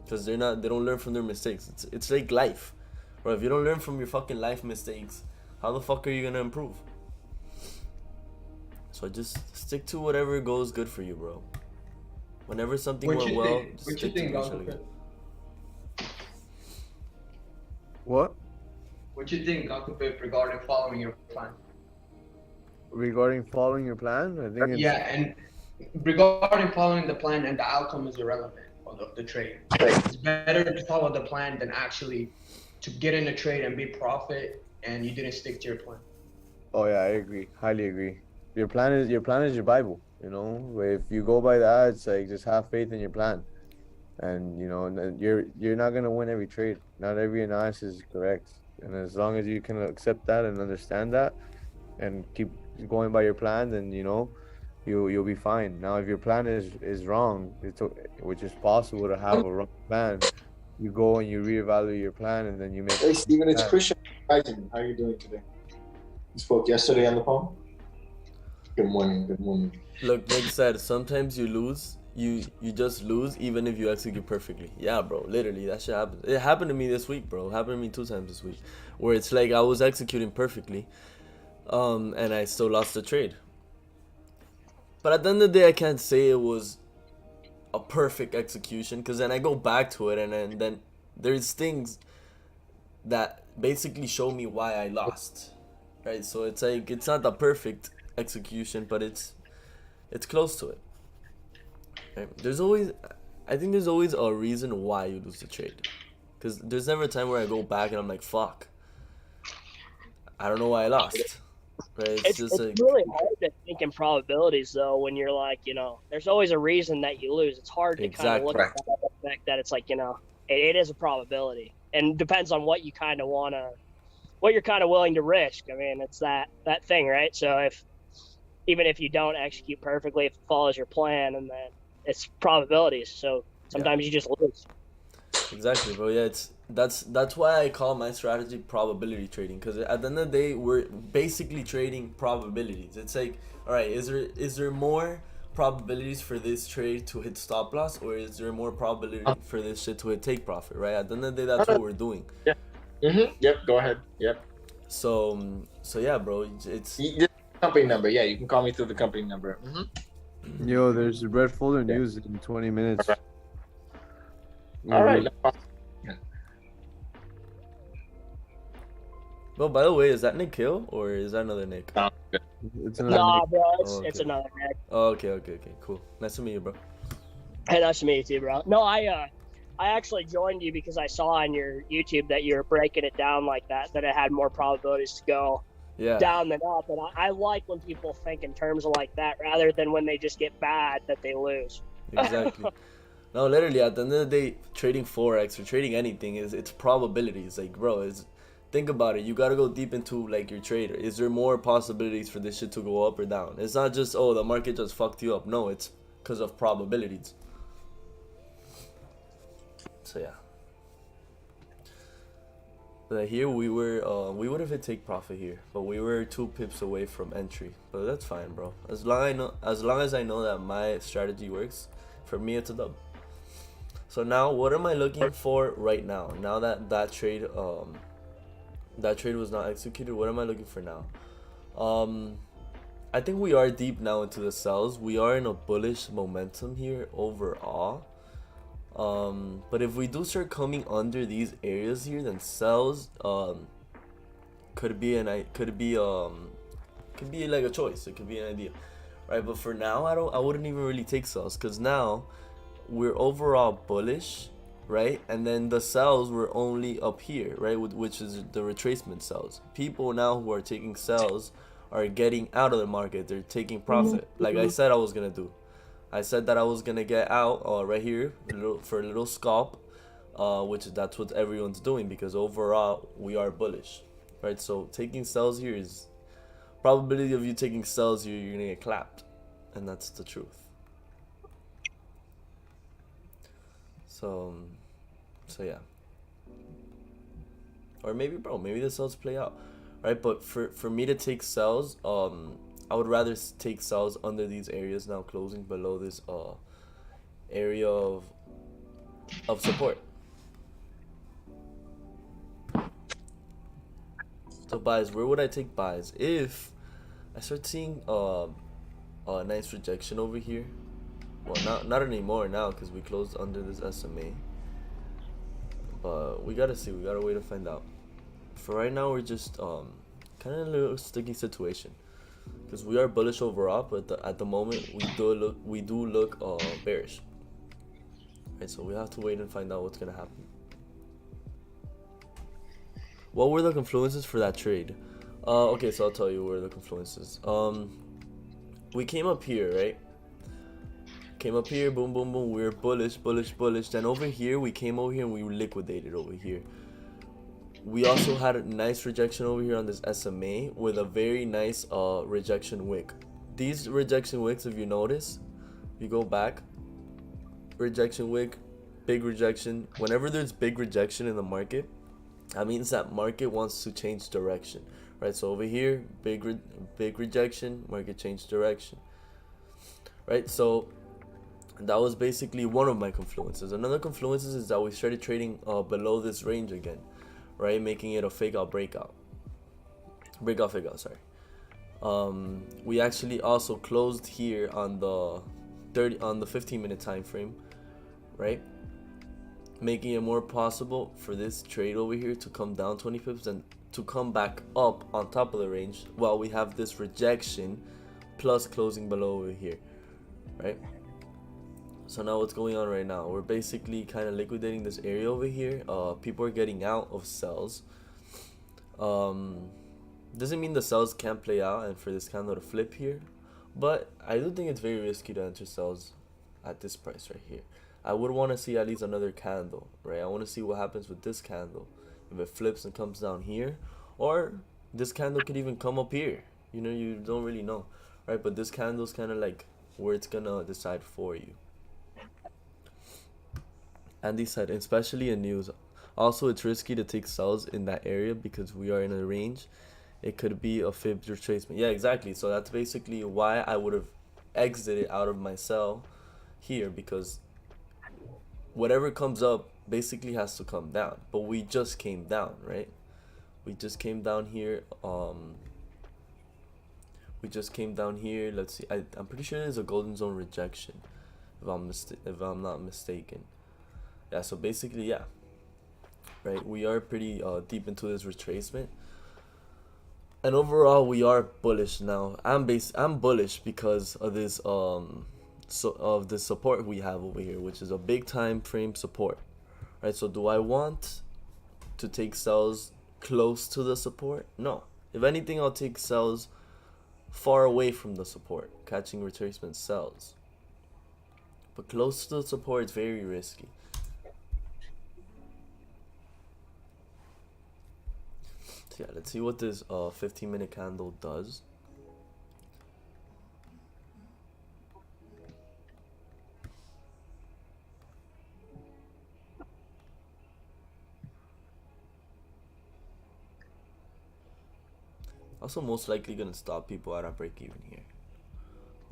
Because they don't learn from their mistakes. It's like life. Bro, if you don't learn from your fucking life mistakes, how the fuck are you gonna improve? So just stick to whatever goes good for you, bro. Whenever something went well, just stick to it. What? What you think, Uncle Pip, regarding following your plan? Regarding following your plan, I think it's, Yeah, and regarding following the plan and the outcome is irrelevant of the trade. It's better to follow the plan than actually to get in a trade and be profit and you didn't stick to your plan. oh yeah, I agree, highly agree. Your plan is your Bible, you know. If you go by that, it's like just have faith in your plan, and you know, and you're not gonna win every trade. Not every analysis is correct, and as long as you can accept that and understand that, and keep going by your plan, then you know, you'll be fine. Now, if your plan is wrong, which is possible to have a wrong plan, you go and you reevaluate your plan, and then you make. Hey Steven, it's Christian. How are you doing today? You spoke yesterday on the phone. Good morning. Good morning. Look, like I said, sometimes you lose. You just lose even if you execute perfectly. Yeah, bro. Literally, that shit happens. It happened to me this week, bro. It happened to me 2 times this week, where it's like I was executing perfectly, and I still lost the trade. But at the end of the day, I can't say it was a perfect execution, because then I go back to it, and then there's things that basically show me why I lost, right? So it's like, it's not the perfect execution, but it's close to it, right? I think there's always a reason why you lose the trade, because there's never a time where I go back and I'm like, fuck, I don't know why I lost. Right? It's just It's like really hard to think in probabilities though when you're like, there's always a reason that you lose. It's hard to kind of look exactly. at that fact that it's like, it is a probability, and depends on what you kind of what you're kind of willing to risk. I mean, it's that thing, right? So even if you don't execute perfectly, if it follows your plan, and then it's probabilities. So sometimes you just lose. Exactly, bro. Yeah, that's why I call my strategy probability trading, because at the end of the day, we're basically trading probabilities. It's like, all right, is there more probabilities for this trade to hit stop loss, or is there more probability for this shit to hit take profit? Right? At the end of the day, that's what we're doing. Yeah. Yep. Go ahead. Yep. So yeah, bro. It's company number. Yeah, you can call me through the company number. Yo, there's red folder news in 20 minutes. All right. Well, by the way, is that Nick Hill or is that another Nick? It's another Nah, bro, okay. it's another Nick. Oh, okay, cool. Nice to meet you, bro. Hey, nice to meet you too, bro. No, I actually joined you because I saw on your YouTube that you were breaking it down like that it had more probabilities to go down than up. And I like when people think in terms of like that rather than when they just get bad that they lose. Exactly. No, literally, at the end of the day, trading Forex or trading anything it's probabilities. Like, bro, think about it. You gotta go deep into like your trader. Is there more possibilities for this shit to go up or down? It's not just, oh, the market just fucked you up. No, it's because of probabilities. So yeah. But here we would have hit take profit here, but we were 2 pips away from entry. But that's fine, bro. As long as I know that my strategy works, for me it's a dub. So now, what am I looking for right now? Now that trade was not executed, what am I looking for now? I think we are deep now into the sells. We are in a bullish momentum here overall. But if we do start coming under these areas here, then sells could be like a choice. It could be an idea, right? But for now, I wouldn't even really take sells, because now we're overall bullish, right? And then the sells were only up here, right? Which is the retracement sells. People now who are taking sells are getting out of the market. They're taking profit, like I said I was gonna do. I said that I was gonna get out right here for a little scalp, that's what everyone's doing, because overall we are bullish, right? So taking sells here is probability of you taking sells here, you're gonna get clapped, and that's the truth. So yeah. Or maybe, bro, maybe the sells play out, right? But for me to take sells, I would rather take sells under these areas now, closing below this area of support. So buys, where would I take buys? If I start seeing a nice rejection over here. Well, not anymore now, because we closed under this SMA. But we gotta see. We gotta wait to find out. For right now, we're just kind of in a little sticky situation, because we are bullish overall, but at the moment we do look bearish. Right, so we have to wait and find out what's gonna happen. What were the confluences for that trade? Okay, so I'll tell you where the confluences. We came up here, right? Came up here, boom, boom, boom. We were bullish. Then over here, we came over here and we liquidated over here. We also had a nice rejection over here on this SMA with a very nice rejection wick. These rejection wicks, if you notice, if you go back, rejection wick, big rejection. Whenever there's big rejection in the market, that means that market wants to change direction, right? So over here, big rejection, market change direction, right? So that was basically one of my confluences. Another confluence is that we started trading below this range again, right? Making it a fake out breakout, fake out, sorry. We actually also closed here on the 15-minute time frame, right? Making it more possible for this trade over here to come down 20 pips and to come back up on top of the range while we have this rejection plus closing below over here, right? So now what's going on right now? We're basically kind of liquidating this area over here. People are getting out of sells. Doesn't mean the sells can't play out and for this candle to flip here, but I do think it's very risky to enter sells at this price right here. I would want to see at least another candle, right? I want to see what happens with this candle. If it flips and comes down here, or this candle could even come up here. You know, you don't really know, right? But this candle's kind of like where it's gonna decide for you. Andy said, especially in news. Also, it's risky to take sells in that area because we are in a range. It could be a fib retracement. Yeah, exactly. So that's basically why I would have exited out of my sell here, because whatever comes up basically has to come down. But we just came down, right? We just came down here. We just came down here. Let's see. I'm pretty sure there's a golden zone rejection, if I'm not mistaken. Yeah. So basically, yeah. Right. We are pretty deep into this retracement, and overall we are bullish now. I'm bullish because of this of the support we have over here, which is a big time frame support. Right. So do I want to take sells close to the support? No. If anything, I'll take sells far away from the support, catching retracement sells. But close to the support is very risky. So yeah, let's see what this 15-minute candle does. Also most likely gonna stop people at our break even here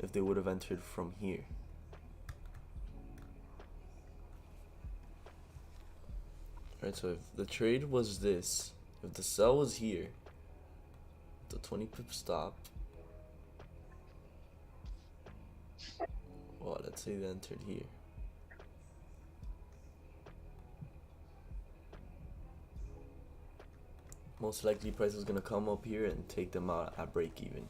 if they would have entered from here. Right, so if the trade was this, if the sell was here, the 20 pip stop, well, let's say they entered here. Most likely price is gonna come up here and take them out at break even.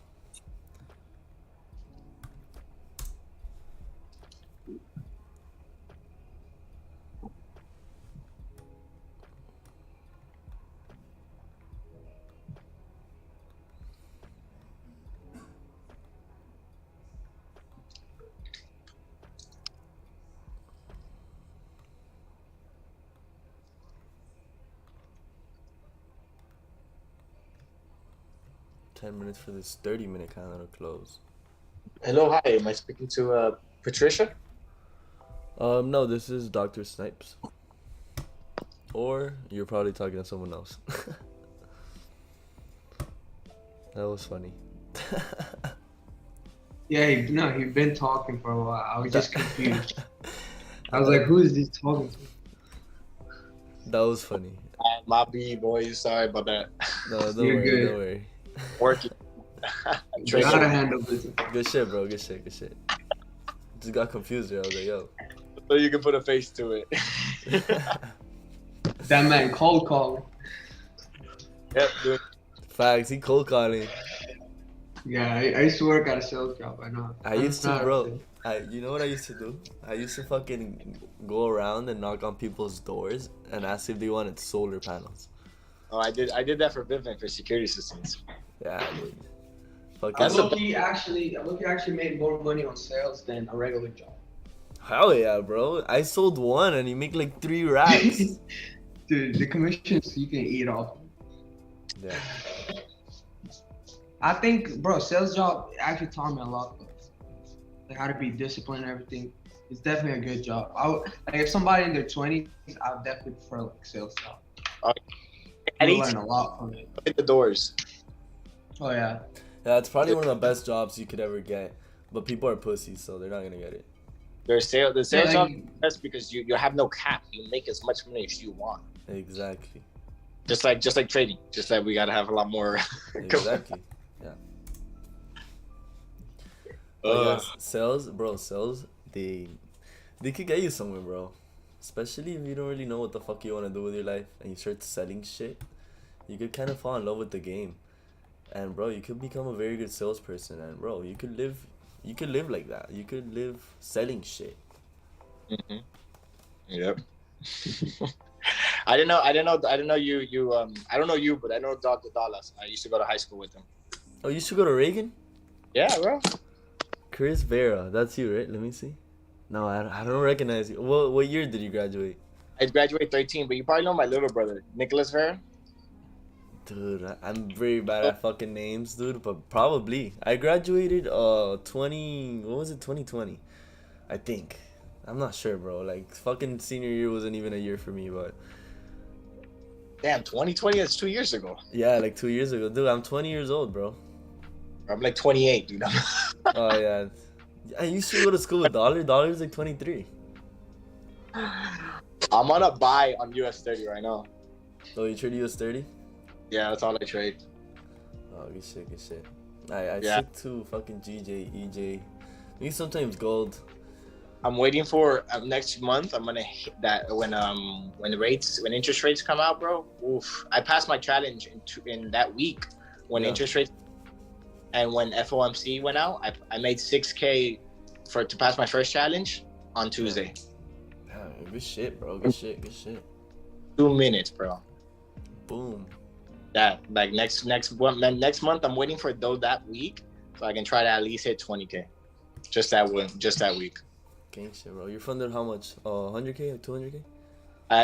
Minutes for this 30-minute candle to close. Hello, hi. Am I speaking to Patricia? No, this is Dr. Snipes. Or you're probably talking to someone else. That was funny. Yeah, he's been talking for a while. I was just confused. I was like, who is this talking to? That was funny. My B boys, sorry about that. No, don't worry, don't worry. Working. You gotta handle business. Good shit, bro. Good shit. Just got confused there. I was like, yo. So you can put a face to it. That man cold calling. Yep. Dude. Facts. He cold calling. Yeah, I used to work at a sales job. I know. I used to, bro. You know what I used to do? I used to fucking go around and knock on people's doors and ask if they wanted solar panels. Oh, I did that for Vivint for security systems. Yeah, dude. I look-key actually made more money on sales than a regular job. Hell yeah, bro. I sold one and you make like 3 racks. Dude, the commissions you can eat off. Yeah. I think, bro, sales job actually taught me a lot. Like how to be disciplined and everything. It's definitely a good job. Like if somebody in their 20s, I would definitely prefer like sales job. And you learn a lot from it. In the doors. Oh yeah. Yeah, it's probably one of the best jobs you could ever get. But people are pussies, so they're not gonna get it. The sales job is best because you have no cap. You make as much money as you want. Exactly. Just like trading. Just like we gotta have a lot more. Exactly. Yeah. Yes, sales, they could get you somewhere, bro. Especially if you don't really know what the fuck you want to do with your life and you start selling shit, you could kind of fall in love with the game. And bro, you could become a very good salesperson, and bro, you could live like that. You could live selling shit. Yep. I didn't know you. I don't know you, but I know Dr. Dallas. I used to go to high school with him. Oh, you used to go to Reagan? Yeah, bro. Chris Vera, that's you, right? Let me see. No, I don't recognize you. What year did you graduate? I graduated 13, but you probably know my little brother, Nicholas Vera. Dude, I'm very bad at fucking names, dude, but probably. I graduated 2020? I think. I'm not sure, bro. Like fucking senior year wasn't even a year for me, but Damn, 2020, that's 2 years ago. yeah, like 2 years ago. Dude, I'm 20 years old, bro. I'm like 28, dude. Oh yeah. I used to go to school with Dollar's like 23. I'm on a buy on US 30 right now. Oh, you trade US 30? Yeah, that's all I trade. Oh, good shit, good shit. I Yeah. stick to fucking GJ, EJ. Maybe sometimes gold. I'm waiting for next month. I'm gonna hit that when interest rates come out, bro. Oof! I passed my challenge in that week when interest rates, and when FOMC went out, I made 6K to pass my first challenge on Tuesday. Yeah, good shit, bro. Good shit, good shit. 2 minutes, bro. Boom. That like next month, I'm waiting for that week so I can try to at least hit 20K. Just that week. Gang shit, bro. You're funded how much? 100K or 200K?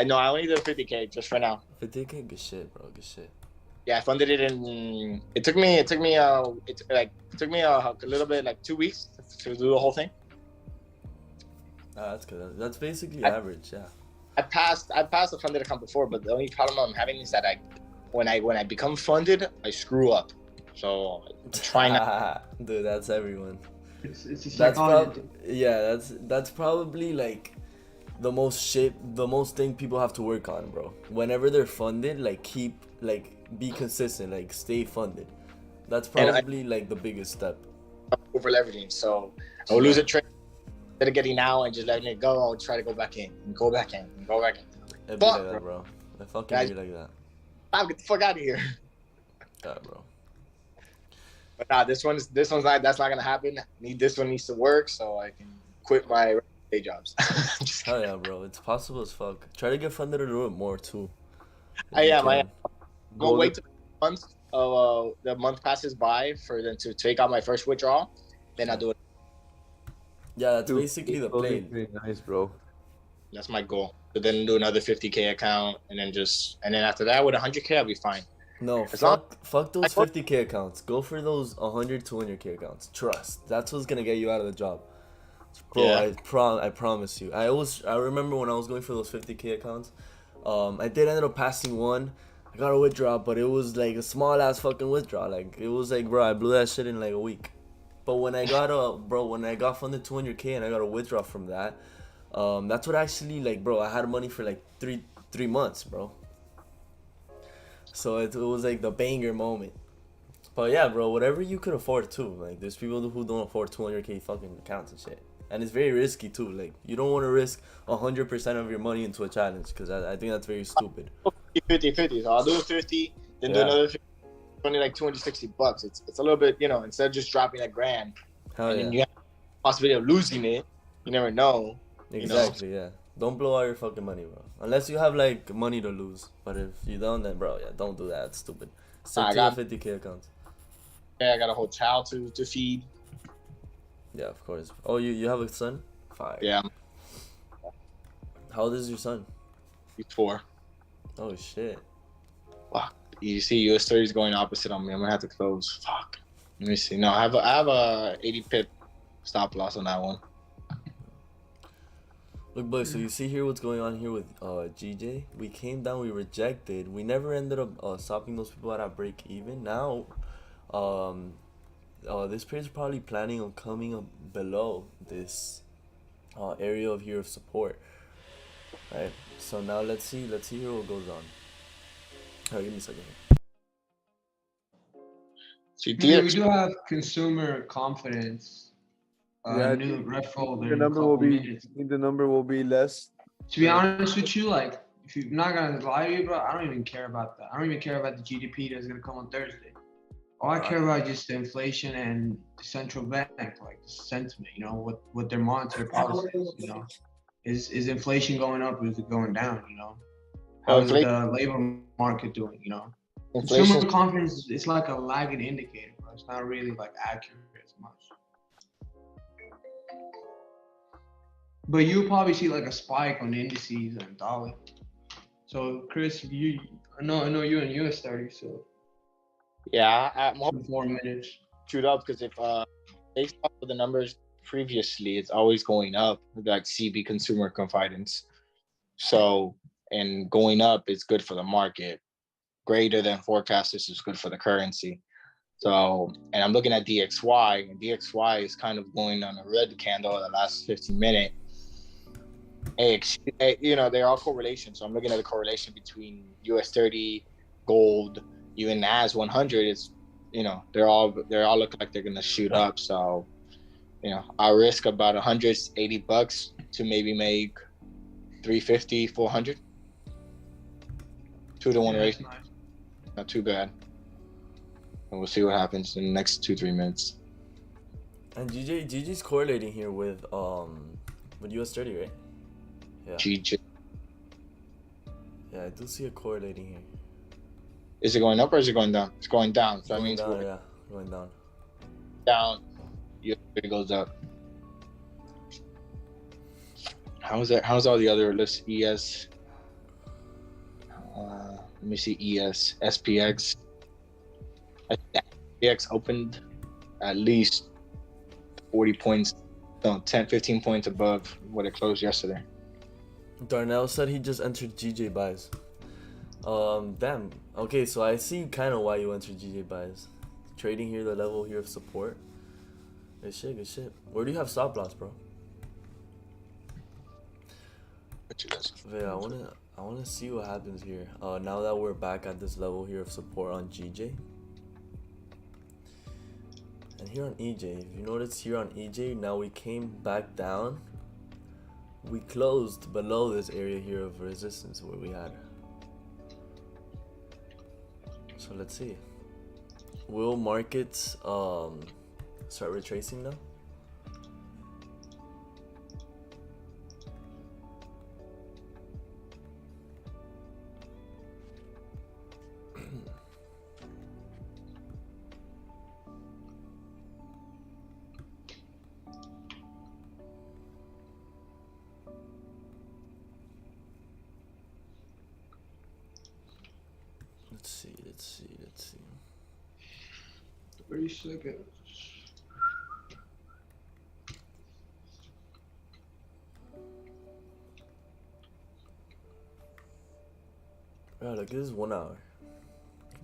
No, I only did 50K just for now. 50K? Good shit, bro. Good shit. Yeah, I funded it in. It took me a little bit, like 2 weeks to do the whole thing. That's good. That's basically average, yeah. I passed a funded account before, but the only problem I'm having is that when I become funded, I screw up. So I'm trying not. Dude, that's everyone. It's a psychology. That's probably like the most thing people have to work on, bro. Whenever they're funded, be consistent, like stay funded. That's probably like the biggest step. Over leveraging, so I will lose a trade instead of getting out and just letting it go. I'll try to go back in and go back in and go back in. It'd be like that, bro. I fucking be like that. I'll get the fuck out of here. Yeah, bro. But nah, that's not gonna happen. This one needs to work so I can quit my day jobs. Hell yeah, bro. It's possible as fuck. Try to get funded a little bit more too. I am. I'll wait till the month passes by for them to take out my first withdrawal. Then I'll do it. Yeah, that's basically the plan. Pretty nice, bro. That's my goal. But then do another 50K account, and then after that with 100K, I'll be fine. No, fuck those 50K accounts. Go for those 100, 200K accounts. Trust. That's what's gonna get you out of the job. Bro, yeah. I promise you. I remember when I was going for those 50K accounts, I did end up passing one. I got a withdrawal, but it was like a small ass fucking withdrawal. Like it was like, bro, I blew that shit in like a week. But when I got funded 200K and I got a withdrawal from that, that's what actually, like, bro, I had money for like three months, bro. So it was like the banger moment. But yeah, bro, whatever you could afford too. Like there's people who don't afford 200K fucking accounts and shit. And it's very risky too. Like you don't want to risk 100% of your money into a challenge because I think that's very stupid. 50. So I'll do 50, then do another 50. Only like $260. It's a little bit, instead of just dropping a grand. Hell yeah. And you have the possibility of losing it. You never know. Exactly, yeah. Don't blow all your fucking money, bro. Unless you have like money to lose. But if you don't, then bro, yeah, don't do that. It's stupid. Stick to your 50K accounts. Yeah, I got a whole child to feed. Yeah, of course. Oh, you have a son? Fire. Yeah. How old is your son? He's 4. Oh shit. Fuck. You see, US 30 is going opposite on me. I'm gonna have to close. Fuck. Let me see. No, I have a 80 pip stop loss on that one. Look, boy, so you see here what's going on here with GJ? We came down, we rejected. We never ended up stopping those people at our break even. Now, this page is probably planning on coming up below this area of here of support. Right? So now let's see here what goes on. Alright, give me a second. We do have consumer confidence. New referral. The number will be less. To be honest with you, like if you're not gonna lie to you, bro, I don't even care about that. I don't even care about the GDP that's gonna come on Thursday. All I care about is just the inflation and the central bank, like the sentiment. What their monetary policy is. Is inflation going up or is it going down? How's inflation, the labor market doing? You know, inflation. consumer confidence is like a lagging indicator, bro. It's not really like accurate as much. But you probably see like a spike on indices and dollar. So Chris, I know you're in US 30, so Yeah, I'm hoping 4 minutes. shoot up because if based off of the numbers previously, it's always going up, like CB consumer confidence. So, and going up is good for the market. Greater than forecasted is good for the currency. So, and I'm looking at DXY, and DXY is kind of going on a red candle the last 15 minutes. You know, they're all correlations. So I'm looking at the correlation between US 30, gold, even NAS 100. It's, you know, they're all looking like they're gonna shoot up. So, you know, I risk about $180 to maybe make 350, 400. 2-to-1 ratio. Nice. Not too bad. And we'll see what happens in the next 2-3 minutes. And GG's correlating here with US 30, right? Yeah. GG. Yeah, I do see it correlating here. Is it going up or is it going down? It's going down. So that Going means down, yeah, going down. down. It goes up. How's all the other lists? ES. Let me see. ES, SPX. SPX opened at least 40 points, no, 10, 15 points above what it closed yesterday. Darnell said he just entered GJ buys. Damn. Okay, so I see kind of why you entered GJ buys. Trading here, the level here of support. Good shit, good shit. Where do you have stop loss, bro? Yeah, I wanna see what happens here. Now that we're back at this level here of support on GJ. And here on EJ, if you notice here on EJ, now we came back down. We closed below this area here of resistance where we had. So let's see. Will markets start retracing now? Let's see. 30 seconds. Bro, look, this is 1 hour.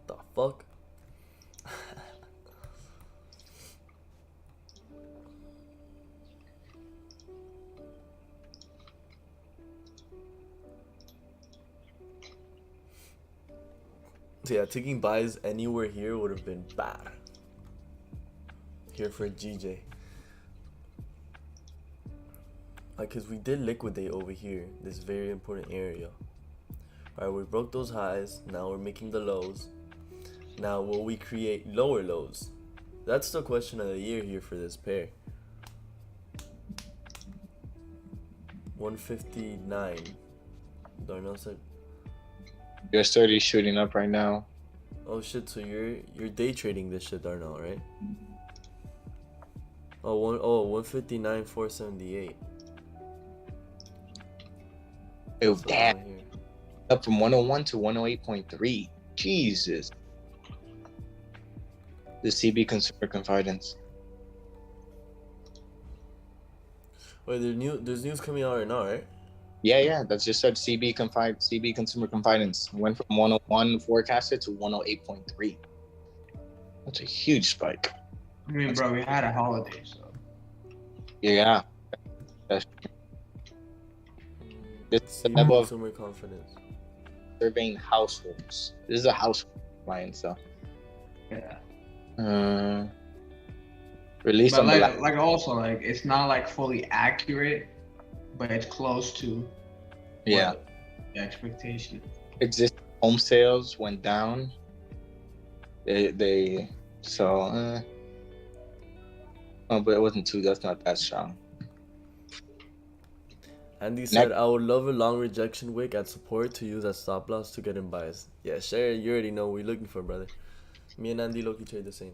What the fuck? So yeah, taking buys anywhere here would have been bad. Here for GJ. Like, cause we did liquidate over here, this very important area. Alright, we broke those highs, now we're making the lows. Now will we create lower lows? That's the question of the year here for this pair. 159. Darnell said. US 30 is shooting up right now. Oh shit, so you're day trading this shit, Darnell, right? Oh, 159, 478. Oh, damn. Up from 101 to 108.3. Jesus. The CB consumer confidence. Wait, there's news coming out right now, right? Yeah, that's just said CB consumer confidence went from 101 forecasted to 108.3. That's a huge spike. I mean, bro, we had a holiday, so. Yeah. That's this the level of consumer confidence. surveying households. This is a household line, so. Yeah. Released but on like also like it's not like fully accurate, but it's close to. Yeah. The expectation. Existing home sales went down. They so. Oh, but it wasn't too. That's not that strong. Andy said, I would love a long rejection wick at support to use as stop loss to get in buys. Yeah, sure. You already know what we're looking for, brother. Me and Andy Loki trade the same.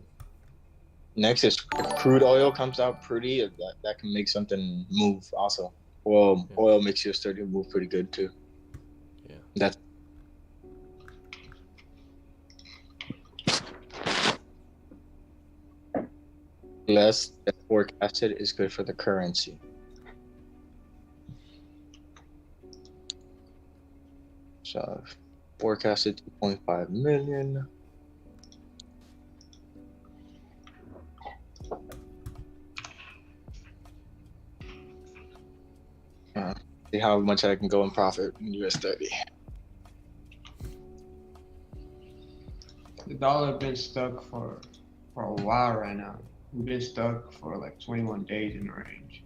Next is if crude oil comes out pretty, that can make something move also. Well, oil makes you start to move pretty good too. Yeah. That's less than forecasted is good for the currency. So forecasted 2.5 million. See how much I can go in profit in US 30. The dollar been stuck for a while right now. We've been stuck for like 21 days in the range.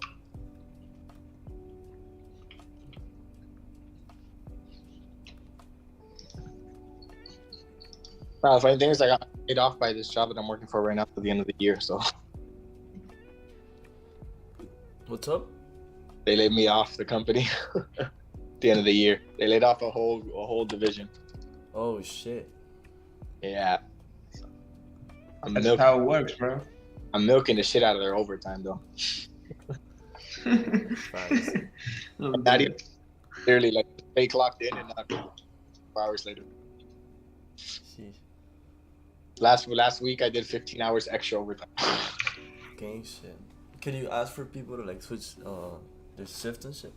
Funny thing is, I got paid off by this job that I'm working for right now at the end of the year. So, what's up? They laid me off the company at the end of the year. They laid off a whole division. Oh shit. Yeah. That's how it works, bro. I'm milking the shit out of their overtime though. Not even literally like they clocked in and not 4 hours later. Last week I did 15 hours extra overtime. Gang shit. Can you ask for people to like switch their shift and shit?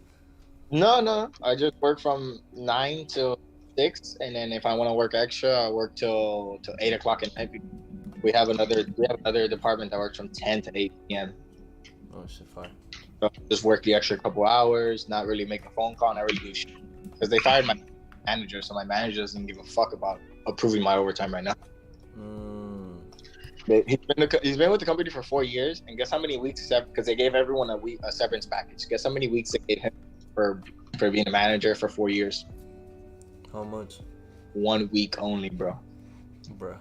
No. I just work from 9 till 6, and then if I want to work extra, I work till 8 o'clock at night. We have another department that works from 10 to 8 p.m. Oh shit, fine. So just work the extra couple hours, not really make a phone call, not really do shit. Because they fired my manager, so my manager doesn't give a fuck about approving my overtime right now. He's been with the company for 4 years, and guess how many weeks? Because they gave everyone a severance package. Guess how many weeks they gave him for being a manager for 4 years? How much? 1 week only, bro. Bruh.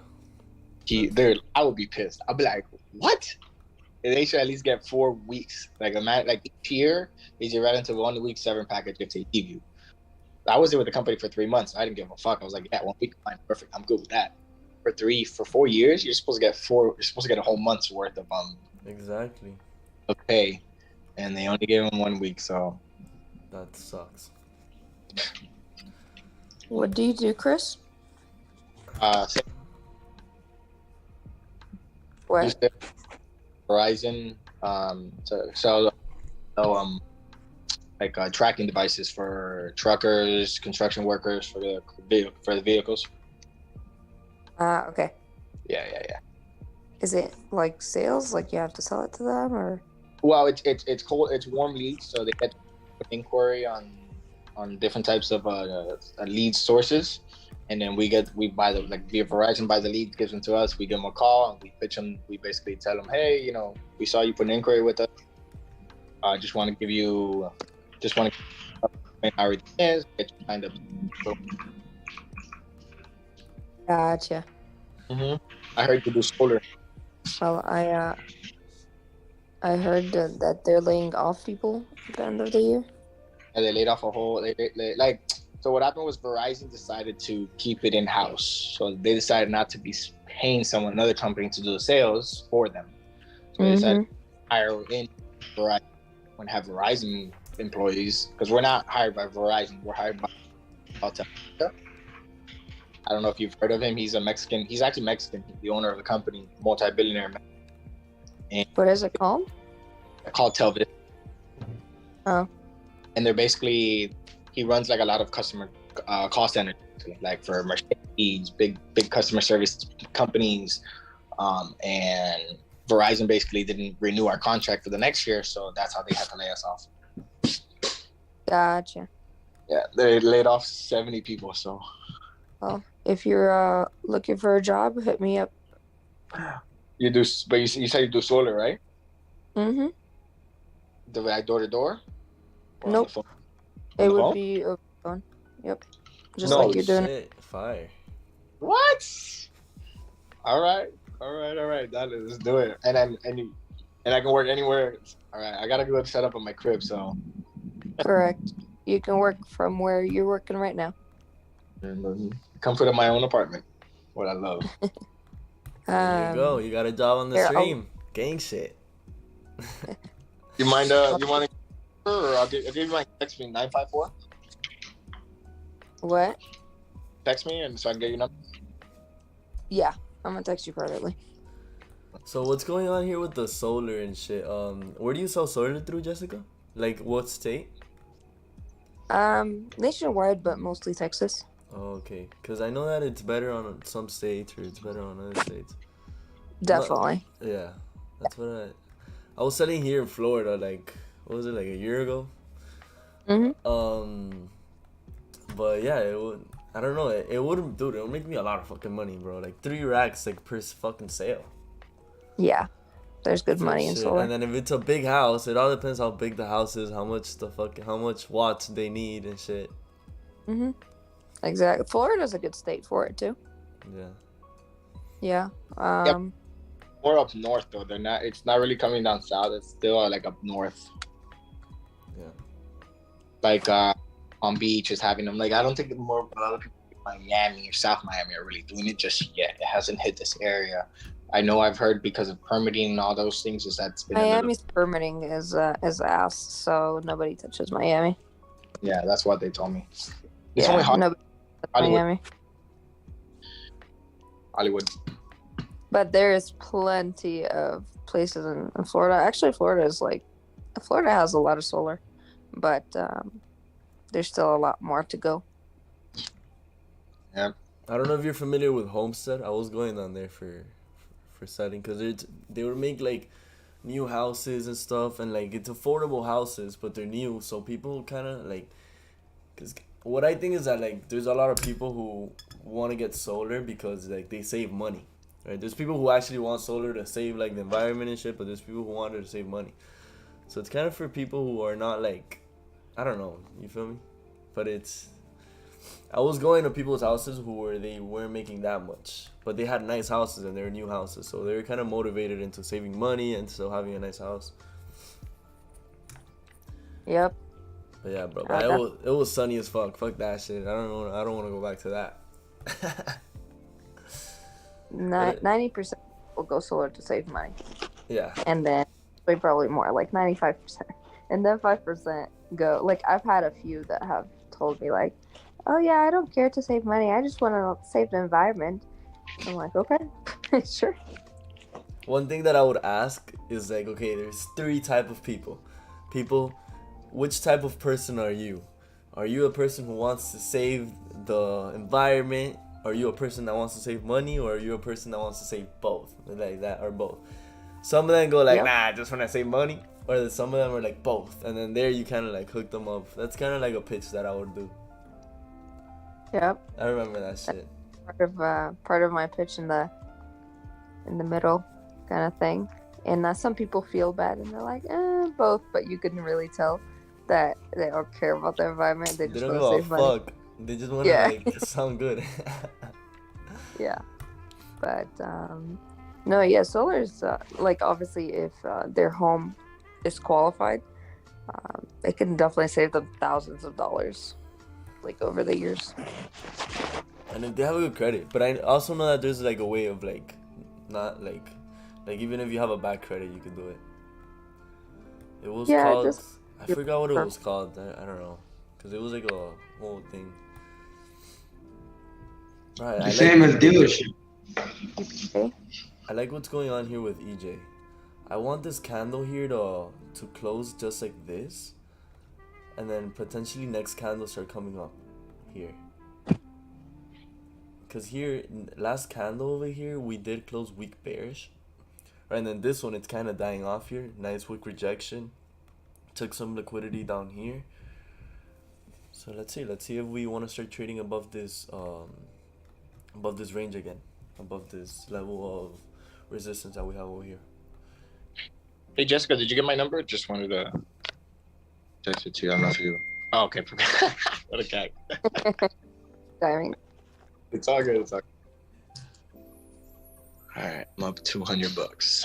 Dude, I would be pissed. I'd be like, what? They should at least get 4 weeks. Like each year, they should write into 1 week severance package if they give you. I was with the company for 3 months. I didn't give a fuck. I was like, yeah, 1 week, fine, perfect. I'm good with that. For 4 years, you're supposed to get a whole month's worth of exactly of pay, and they only gave him 1 week, so that sucks. What do you do, Chris? What? Verizon, tracking devices for truckers, construction workers, for the vehicles. Okay. Yeah. Is it like sales? Like you have to sell it to them, or? Well, it's cold. It's warm leads, so they get inquiry on different types of lead sources, and then we buy via Verizon buys the lead, gives them to us. We give them a call and we pitch them. We basically tell them, hey, we saw you put an inquiry with us. Just want to give you our ideas, get you signed up. So, Gotcha. I heard you do solar. Well, I heard that they're laying off people at the end of the year. And they laid off a whole. So what happened was Verizon decided to keep it in house. So they decided not to be paying another company to do the sales for them. So they decided to hire in Verizon and have Verizon employees, because we're not hired by Verizon. We're hired by Telefónica. I don't know if you've heard of him. He's a Mexican. He's actually Mexican. He's the owner of the company, multi-billionaire. And what is it called? Called Telvis. Oh. And they're basically, he runs like a lot of customer call centers, like for Mercedes, big customer service companies. And Verizon basically didn't renew our contract for the next year, so that's how they had to lay us off. Gotcha. Yeah, they laid off 70 people. So. Well, if you're looking for a job, hit me up. You do, but you said you do solar, right? Mm-hmm. Do like door to door? Nope. It would be over the phone. Yep. Just like you're doing it. Fire. What? All right. Let's do it. And I can work anywhere. All right. I gotta go set up at my crib, so Correct. You can work from where you're working right now. And comfort of my own apartment. What I love. There you go. You got a job on the stream. Gang shit. You mind? You want to? Or I'll give you my text me 954. What? Text me and so I can get your number. Yeah, I'm gonna text you privately. So what's going on here with the solar and shit? Where do you sell solar through, Jessica? Like what state? Nationwide, but mostly Texas. Oh, okay. Because I know that it's better on some states or it's better on other states. Definitely. Yeah, that's what I was selling here in Florida. Like, what was it, like a year ago? But yeah, it would. I don't know. It wouldn't, dude. It would make me a lot of fucking money, bro. Like 3 racks, like per fucking sale. Yeah, there's good money in solar. And then if it's a big house, it all depends how big the house is, how much watts they need and shit. Exactly. Florida's a good state for it too. Yeah. Yeah. More up north though. They're not. It's not really coming down south. It's still like up north. Yeah. Like Palm Beach is having them. Like I don't think a lot of people in Miami or South Miami are really doing it just yet. It hasn't hit this area. I know I've heard because of permitting and all those things is that's been Miami's permitting is ass, so nobody touches Miami. Yeah, that's what they told me. It's only Hollywood. Hollywood. But there is plenty of places in Florida. Actually, Florida has a lot of solar, but there's still a lot more to go. Yeah. I don't know if you're familiar with Homestead. I was going down there for setting because they would make like new houses and stuff, and like it's affordable houses, but they're new, so people kind of like. Because what I think is that like there's a lot of people who want to get solar because like they save money. Right, there's people who actually want solar to save like the environment and shit, but there's people who want it to save money. So it's kind of for people who are not like, I don't know, you feel me? But I was going to people's houses they weren't making that much, but they had nice houses and they were new houses, so they were kind of motivated into saving money and still having a nice house. Yep. But yeah, bro, it was sunny as fuck. Fuck that shit. I don't want to go back to that. 90% will go solar to save money. Yeah. And then probably more, like 95%. And then 5% go, like I've had a few that have told me like, oh yeah, I don't care to save money. I just want to save the environment. I'm like, okay, sure. One thing that I would ask is like, okay, there's 3 type of people. Which type of person are you? Are you a person who wants to save the environment? Are you a person that wants to save money, or are you a person that wants to save both? Like that, or both. Some of them go like, nah, I just want to save money. Or some of them are like both. And then there you kind of like hook them up. That's kind of like a pitch that I would do. Yep. I remember that shit. Part of my pitch in the middle kind of thing. And some people feel bad and they're like, both. But you couldn't really tell that they don't care about the environment. They just want to save money. Fuck. They just want to like sound good. Yeah. But no, yeah, solar is like obviously if their home is qualified, it can definitely save them thousands of dollars like over the years. And if they have a good credit. But I also know that there's like a way of like not like even if you have a bad credit, you can do it. It was called I forgot what it was called. I don't know, because it was like a whole thing. Right, the same as dealership. I like what's going on here with EJ. I want this candle here to close just like this, and then potentially next candle start coming up here. Cause here, last candle over here, we did close weak bearish, right? And then this one, it's kind of dying off here. Nice wick rejection. Took some liquidity down here. So let's see if we want to start trading above this range again, above this level of resistance that we have over here. Hey Jessica, did you get my number? Just wanted to text it to you. I don't know if you. Oh, okay. What a cat. Timing. It's all good. It's all good. All right, I'm up $200.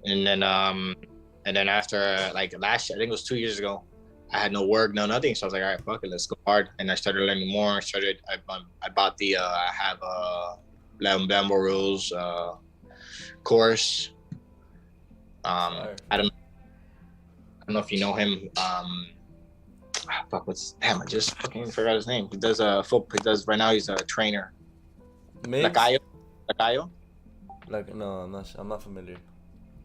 And then after like last year, I think it was 2 years ago, I had no work, no nothing. So I was like, all right, fuck it, let's go hard. And I started learning more. I bought the I have Lambo rules course. I don't know if you know him. Fuck, I just fucking forgot his name. He does football. He does right now. He's a trainer. Lacayo. Like no, I'm not familiar.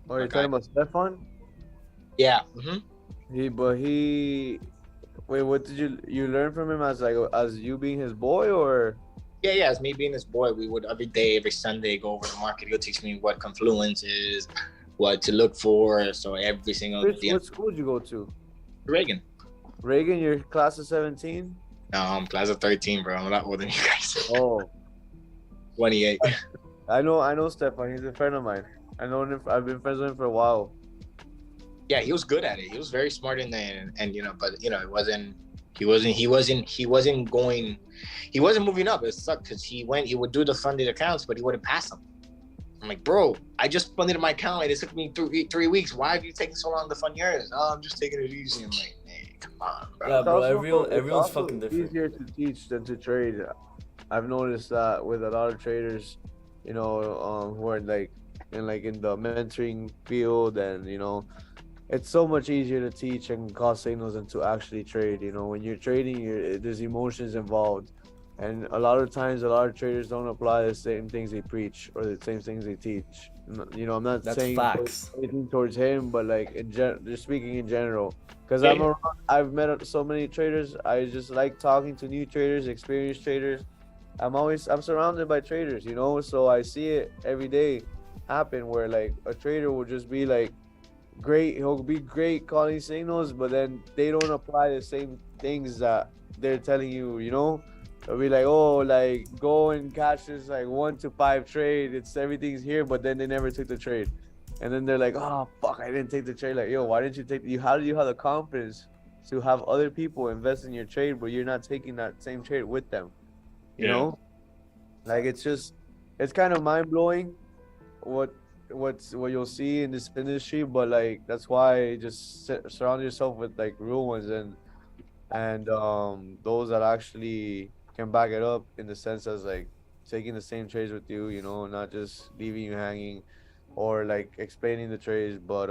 Oh, you're talking about Stefan? Yeah. Wait, what did you learn from him as you being his boy, or? Yeah, as me being his boy, we would every Sunday go over the market. He'll teach me what confluence is, what to look for. So every single day. What school did you go to? Reagan. Reagan, you're class of 17? No, I'm class of 13, bro. I'm a lot older than you guys. Oh. 28. I know Stefan. He's a friend of mine. I know him. I've been friends with him for a while. Yeah, he was good at it. He was very smart in there, and but he wasn't moving up. It sucked because he would do the funded accounts, but he wouldn't pass them. I'm like, bro, I just funded my account and it took me 3 weeks. Why have you taken so long to fund yours? Oh, I'm just taking it easy. I'm like, hey, come on, bro. Yeah, bro, everyone's fucking different. It's easier to teach than to trade. I've noticed that with a lot of traders, who are in the mentoring field, and it's so much easier to teach and cause signals than to actually trade. When you're trading, there's emotions involved, and a lot of times, a lot of traders don't apply the same things they preach or the same things they teach. I'm not saying anything towards him, but just speaking in general, because I've met so many traders. I just like talking to new traders, experienced traders. I'm surrounded by traders, so I see it every day happen where a trader will just be great. He'll be great calling signals, but then they don't apply the same things that they're telling you. They'll be go and catch this 1 to 5 trade. Everything's here, but then they never took the trade, and then they're like, oh fuck, I didn't take the trade. Why didn't you take? How do you have the confidence to have other people invest in your trade, but you're not taking that same trade with them? It's kind of mind blowing what you'll see in this industry, but that's why just surround yourself with real ones and those that actually can back it up in the sense as taking the same trades with you, not just leaving you hanging or explaining the trades, but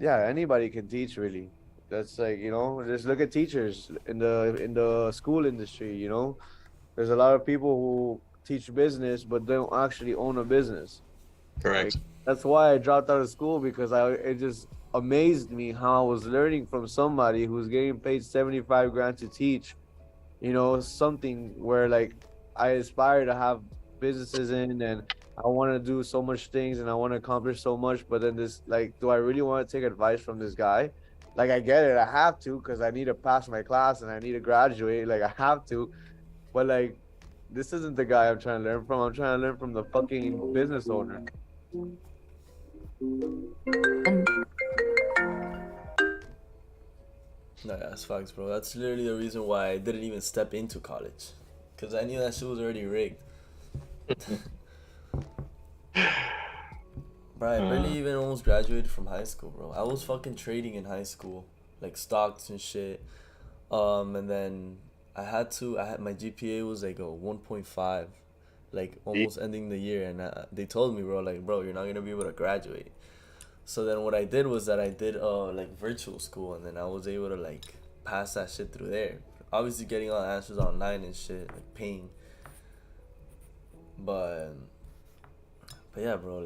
anybody can teach really. That's just look at teachers in the school industry. There's a lot of people who teach business but don't actually own a business. Correct. That's why I dropped out of school, because it just amazed me how I was learning from somebody who's getting paid 75 grand to teach, something where I aspire to have businesses in, and I want to do so much things and I want to accomplish so much, but then this do I really want to take advice from this guy? I get it, I have to, because I need to pass my class and I need to graduate, I have to, but this isn't the guy I'm trying to learn from. I'm trying to learn from the fucking business owner. No, that's facts, bro. That's literally the reason why I didn't even step into college, because I knew that shit was already rigged. Bro, I barely even almost graduated from high school, bro. I was fucking trading in high school, stocks and shit. And then I had my GPA was a 1.5, almost ending the year, and they told me, bro, you're not gonna be able to graduate. So then what I did was that I did virtual school, and then I was able to pass that shit through there. Obviously getting all the answers online and shit, paying. But yeah, bro,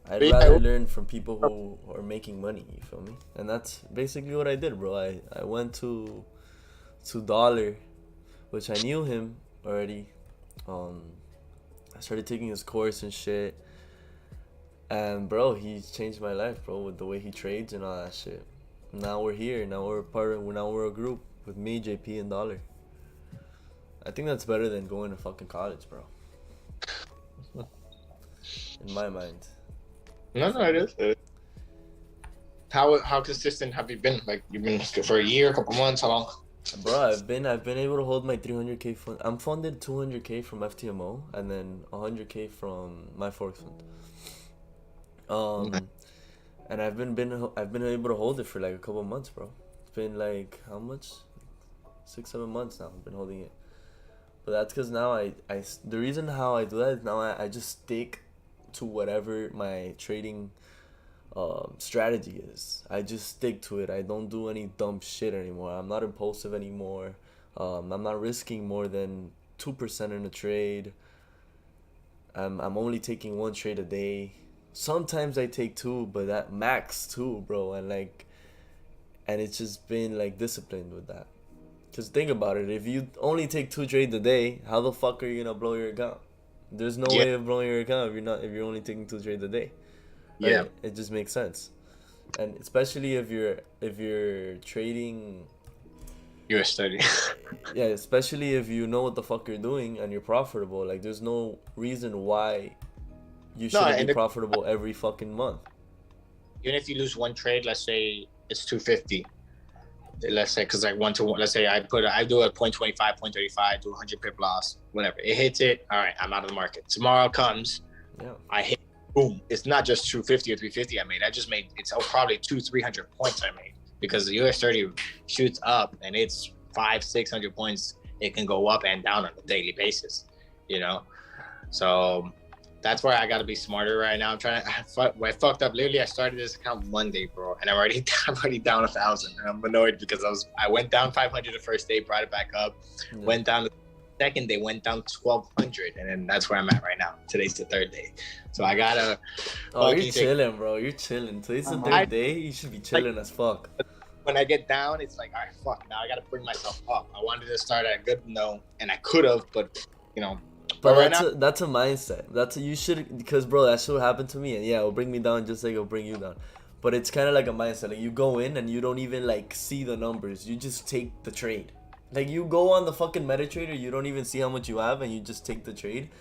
I'd rather learn from people who are making money, you feel me? And that's basically what I did, bro. I went to Dollar, which I knew him already. I started taking his course and shit, and bro, he's changed my life, bro, with the way he trades and all that shit. Now we're here. Now we're a group with me, JP, and Dollar. I think that's better than going to fucking college, bro. In my mind. No, it is. How consistent have you been? You've been for a year, a couple months, how long? Bro, I've been able to hold my 300K fund. I'm funded 200K from FTMO and then 100K from my Forex fund. And I've been able to hold it for like a couple months, bro. It's been like how much? 6-7 months now. I've been holding it. But that's because now the reason how I do that is now I just stick to whatever my trading strategy is. I just stick to it. I don't do any dumb shit anymore. I'm not impulsive anymore. I'm not risking more than 2% in a trade. I'm only taking 1 trade a day. Sometimes I take 2, but that max 2, bro. And it's just been like disciplined with that. Cause think about it. If you only take 2 trades a day, how the fuck are you gonna blow your account? There's no way of blowing your account if you're only taking 2 trades a day. Right? Yeah, it just makes sense. And especially if you're trading US 30. yeah, especially if you know what the fuck you're doing and you're profitable. Like, there's no reason why you shouldn't be profitable every fucking month. Even if you lose 1 trade, let's say it's 250. Let's say, because like 1 to 1, let's say I do a 0.25, 0.35, do 100 pip loss, whatever. It hits it. All right, I'm out of the market. Tomorrow comes, I hit, boom. It's not just 250 or 350 I made. I just made, it's probably 200-300 points I made, because the US 30 shoots up and it's 500-600 points. It can go up and down on a daily basis, you know? So that's where I got to be smarter right now. I fucked up. Literally, I started this account Monday, bro, and I'm already down 1,000. And I'm annoyed because I went down 500 the first day, brought it back up, went down the second day, went down 1,200, and then that's where I'm at right now. Today's the 3rd day, so I gotta. Oh, you're chilling, bro. You're chilling. Today's the 3rd day. You should be chilling as fuck. When I get down, it's like, all right, fuck. Now I gotta bring myself up. I wanted to start at a good note, and I could have, but you know. But right that's a mindset. You should, because bro, that shit happened to me, and yeah, it'll bring me down just like it'll bring you down. But it's kind of like a mindset. Like, you go in and you don't even like see the numbers. You just take the trade. Like, you go on the fucking MetaTrader, you don't even see how much you have, and you just take the trade.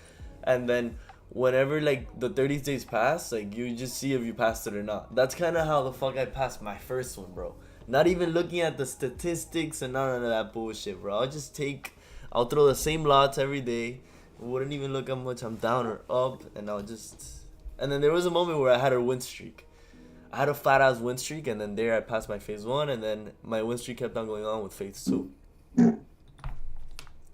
And then whenever like the 30 days pass, like, you just see if you passed it or not. That's kind of how the fuck I passed my first one, bro. Not even looking at the statistics and none of that bullshit, bro. I'll throw the same lots every day. Wouldn't even look how much I'm down or up, and and then there was a moment where I had a win streak. I had a flat ass win streak, and then there I passed my phase 1, and then my win streak kept on going on with phase 2.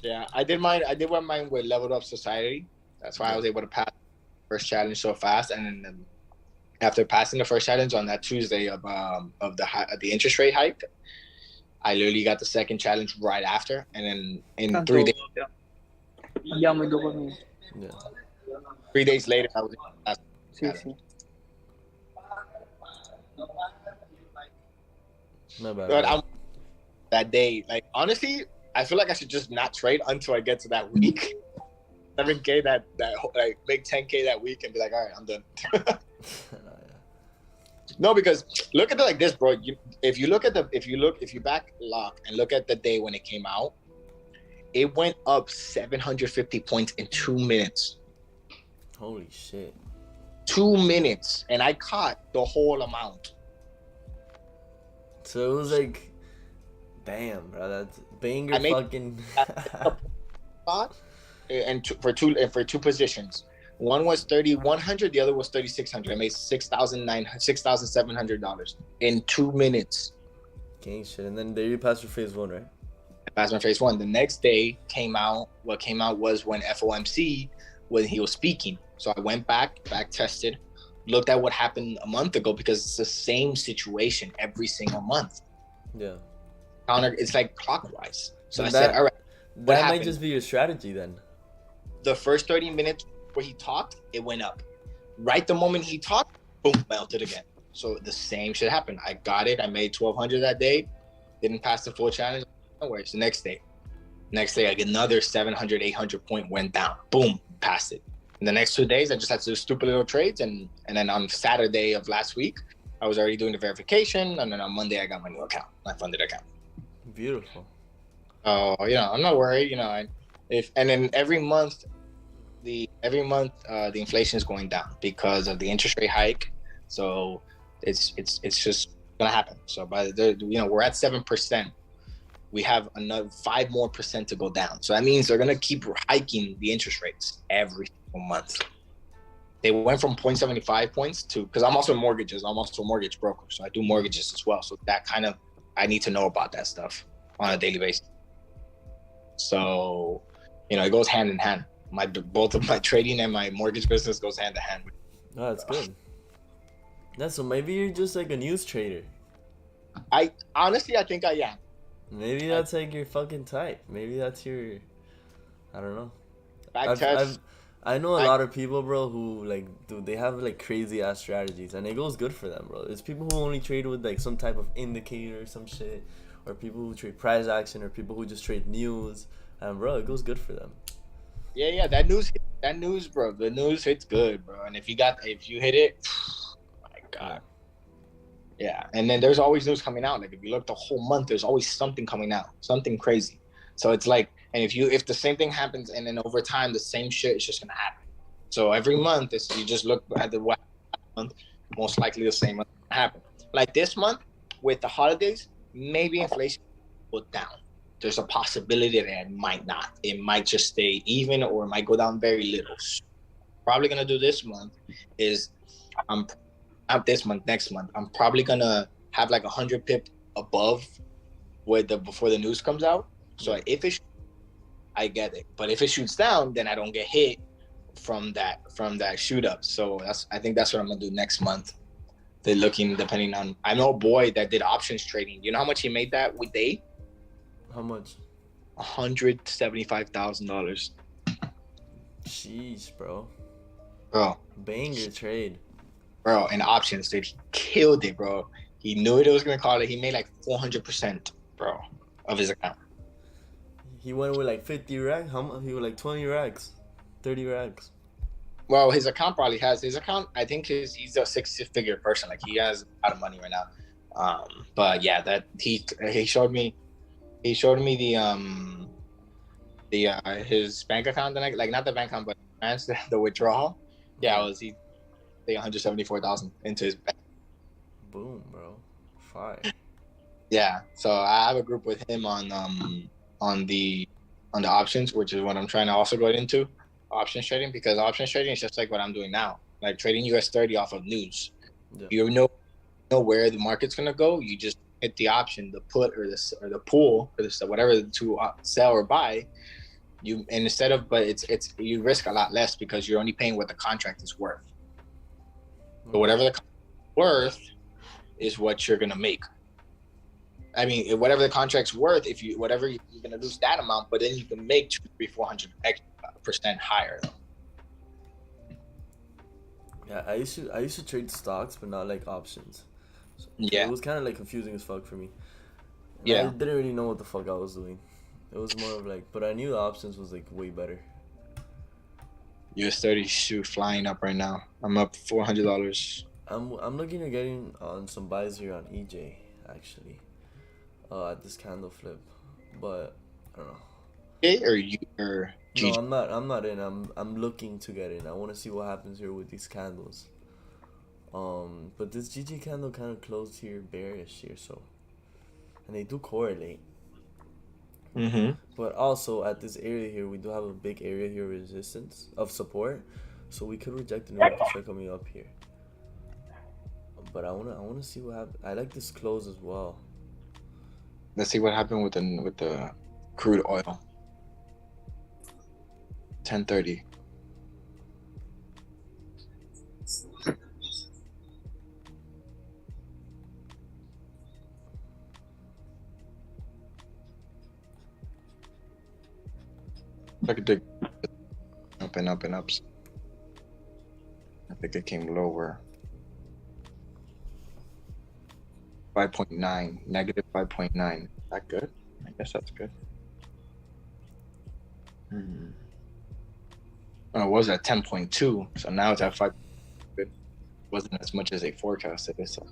Yeah, I did one mine with Leveled Up Society. That's why I was able to pass the first challenge so fast, and then after passing the first challenge on that Tuesday of the interest rate hike, I literally got the second challenge right after, and then in 3 days. Andiamo in dopamina. Yeah. 3 days later, I was Sì. My bad. But that day, like, honestly, I feel like I should just not trade until I get to that week. 7K that like make 10K that week and be like, all right, I'm done. No, because look at it like this, bro. If you back lock and look at the day when it came out, it went up 750 points in 2 minutes. Holy shit. 2 minutes, and I caught the whole amount. So it was like, damn, bro, that's banger fucking. And for two positions, one was 3,100, the other was 3,600. I made $6,700 in 2 minutes. Gang shit, and then there you passed your phase 1, right? I passed my phase 1. The next day what came out was when FOMC, when he was speaking. So I went back tested, looked at what happened a month ago, because it's the same situation every single month. Yeah. It's like clockwise. So I said, all right. That might just be your strategy then. The first 30 minutes where he talked, it went up. Right the moment he talked, boom, melted again. So the same shit happened. I got it. I made 1,200 that day. Didn't pass the full challenge. No worries. The next day, I get another 700, 800 point, went down. Boom, passed it. In the next 2 days, I just had to do stupid little trades. And then on Saturday of last week, I was already doing the verification. And then on Monday, I got my new account, my funded account. Beautiful. Oh, I'm not worried. And then every month the inflation is going down because of the interest rate hike. So it's just gonna happen. So we're at 7%. We have another 5% more to go down. So that means they're gonna keep hiking the interest rates every single month. they went from 0.75 points to, because I'm also in mortgages. I'm also a mortgage broker, so I do mortgages as well. So that kind of, I need to know about that stuff on a daily basis. So, you know, it goes hand in hand. Both of my trading and my mortgage business goes hand in hand. Oh, that's good. Yeah, so maybe you're just like a news trader. I honestly think I am. Maybe that's like your fucking type. Maybe that's your, I don't know. I know a lot of people, bro, who like, dude, they have like crazy ass strategies and it goes good for them, bro. It's people who only trade with like some type of indicator or some shit, or people who trade price action, or people who just trade news, and bro, it goes good for them. Yeah, that news, bro. The news hits good, bro. And if you hit it, oh my God. Yeah, and then there's always news coming out. Like if you look the whole month, there's always something coming out, something crazy. So it's like, and if the same thing happens, and then over time the same shit is just gonna happen. So every month, you just look at the month, most likely the same month will happen. Like this month with the holidays, maybe inflation will go down. There's a possibility that it might not. It might just stay even, or it might go down very little. So probably gonna do this month is not this month, next month. I'm probably gonna have like 100 pip above before the news comes out. So if it, I get it. But if it shoots down, then I don't get hit from that shoot up. So I think that's what I'm gonna do next month. Depending on, I know a boy that did options trading. You know how much he made that with day? How much? $175,000. Jeez, bro. Bro. Banger trade. Bro, in options, dude, he killed it, bro. He knew it was gonna call it. He made like 400%, bro, of his account. He went with like 50 racks. How much? He was like 20 racks, 30 racks. Well, his account probably has his account. I think he's a six-figure person. Like he has a lot of money right now. But yeah, that he showed me. He showed me the his bank account, and like not the bank account, but the withdrawal. Yeah, he paid 174,000 into his bank. Boom, bro, fire. Yeah, so I have a group with him on the options, which is what I'm trying to also go into, options trading, because options trading is just like what I'm doing now, like trading US30 off of news. Yeah. You know where the market's gonna go. You just hit the option, the put or the pull or whatever to sell or buy. You it's you risk a lot less because you're only paying what the contract is worth. So whatever the contract is worth is what you're gonna make. I mean, whatever the contract's worth, you're gonna lose that amount, but then you can make 200-400% higher. Yeah, I used to trade stocks, but not like options. So yeah, it was kind of like confusing as fuck for me. Yeah, I didn't really know what the fuck I was doing. It was more of like, but I knew the options was like way better. US30 flying up right now. I'm up $400. I'm looking at getting on some buys here on EJ actually. At this candle flip, but I don't know. No, I'm not in. I'm looking to get in. I want to see what happens here with these candles. But this GG candle kind of closed here bearish here, so, and they do correlate. But also at this area here, we do have a big area here, resistance of support, so we could reject it and we can start coming up here. But I wanna see what happens. I like this close as well. Let's see what happened with the crude oil. 10:30. I could dig up and up and up. I think it came lower. 5.9, negative 5.9. Is that good? I guess that's good. Oh, it was at 10.2, so now it's at 5. It wasn't as much as they forecasted it. So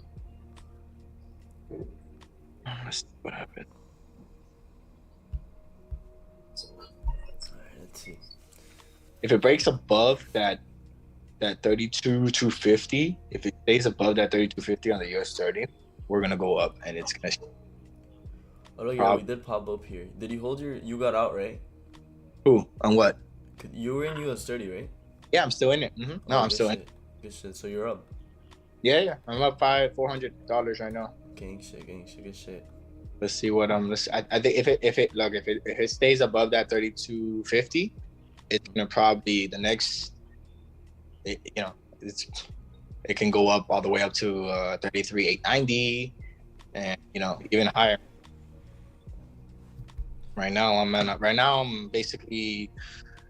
let's see what happened. Let's see. If it breaks above that 32,250, if it stays above that 3250 on the US30, we're gonna go up, and it's gonna. Oh look, yeah, we did pop up here. Did you hold you got out, right? Who? On what? You were in US30, right? Yeah, I'm still in it. No, Oh, I'm good still in shit. it. Good shit. So you're up. Yeah. I'm up $400 right now. Gang shit. Good shit. Let's see what I think if it stays above that 3250, it's gonna probably the next. It can go up all the way up to 33,890, and even higher. Right now I'm basically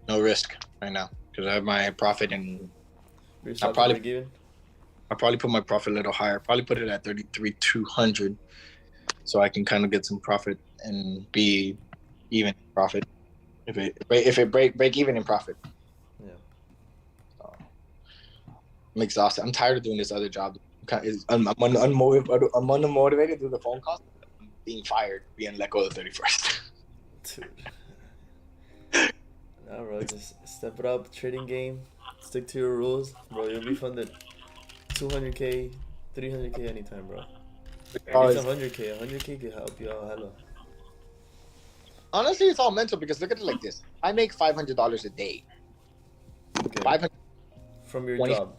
no risk right now because I have my profit, and I'll probably put my profit a little higher. Probably put it at 33,200, so I can kind of get some profit and be even profit. If it break even in profit. Yeah. So, I'm exhausted. I'm tired of doing this other job. I'm unmotivated to do the phone calls. I'm being fired, being let go the 31st. Dude. Nah, bro, just step it up, trading game, stick to your rules, bro. You'll be funded 200K, 300K anytime, bro. It's 100K. 100K can help you out hella. Honestly, it's all mental because look at it like this. I make $500 a day. Okay. 500 from your 20, job.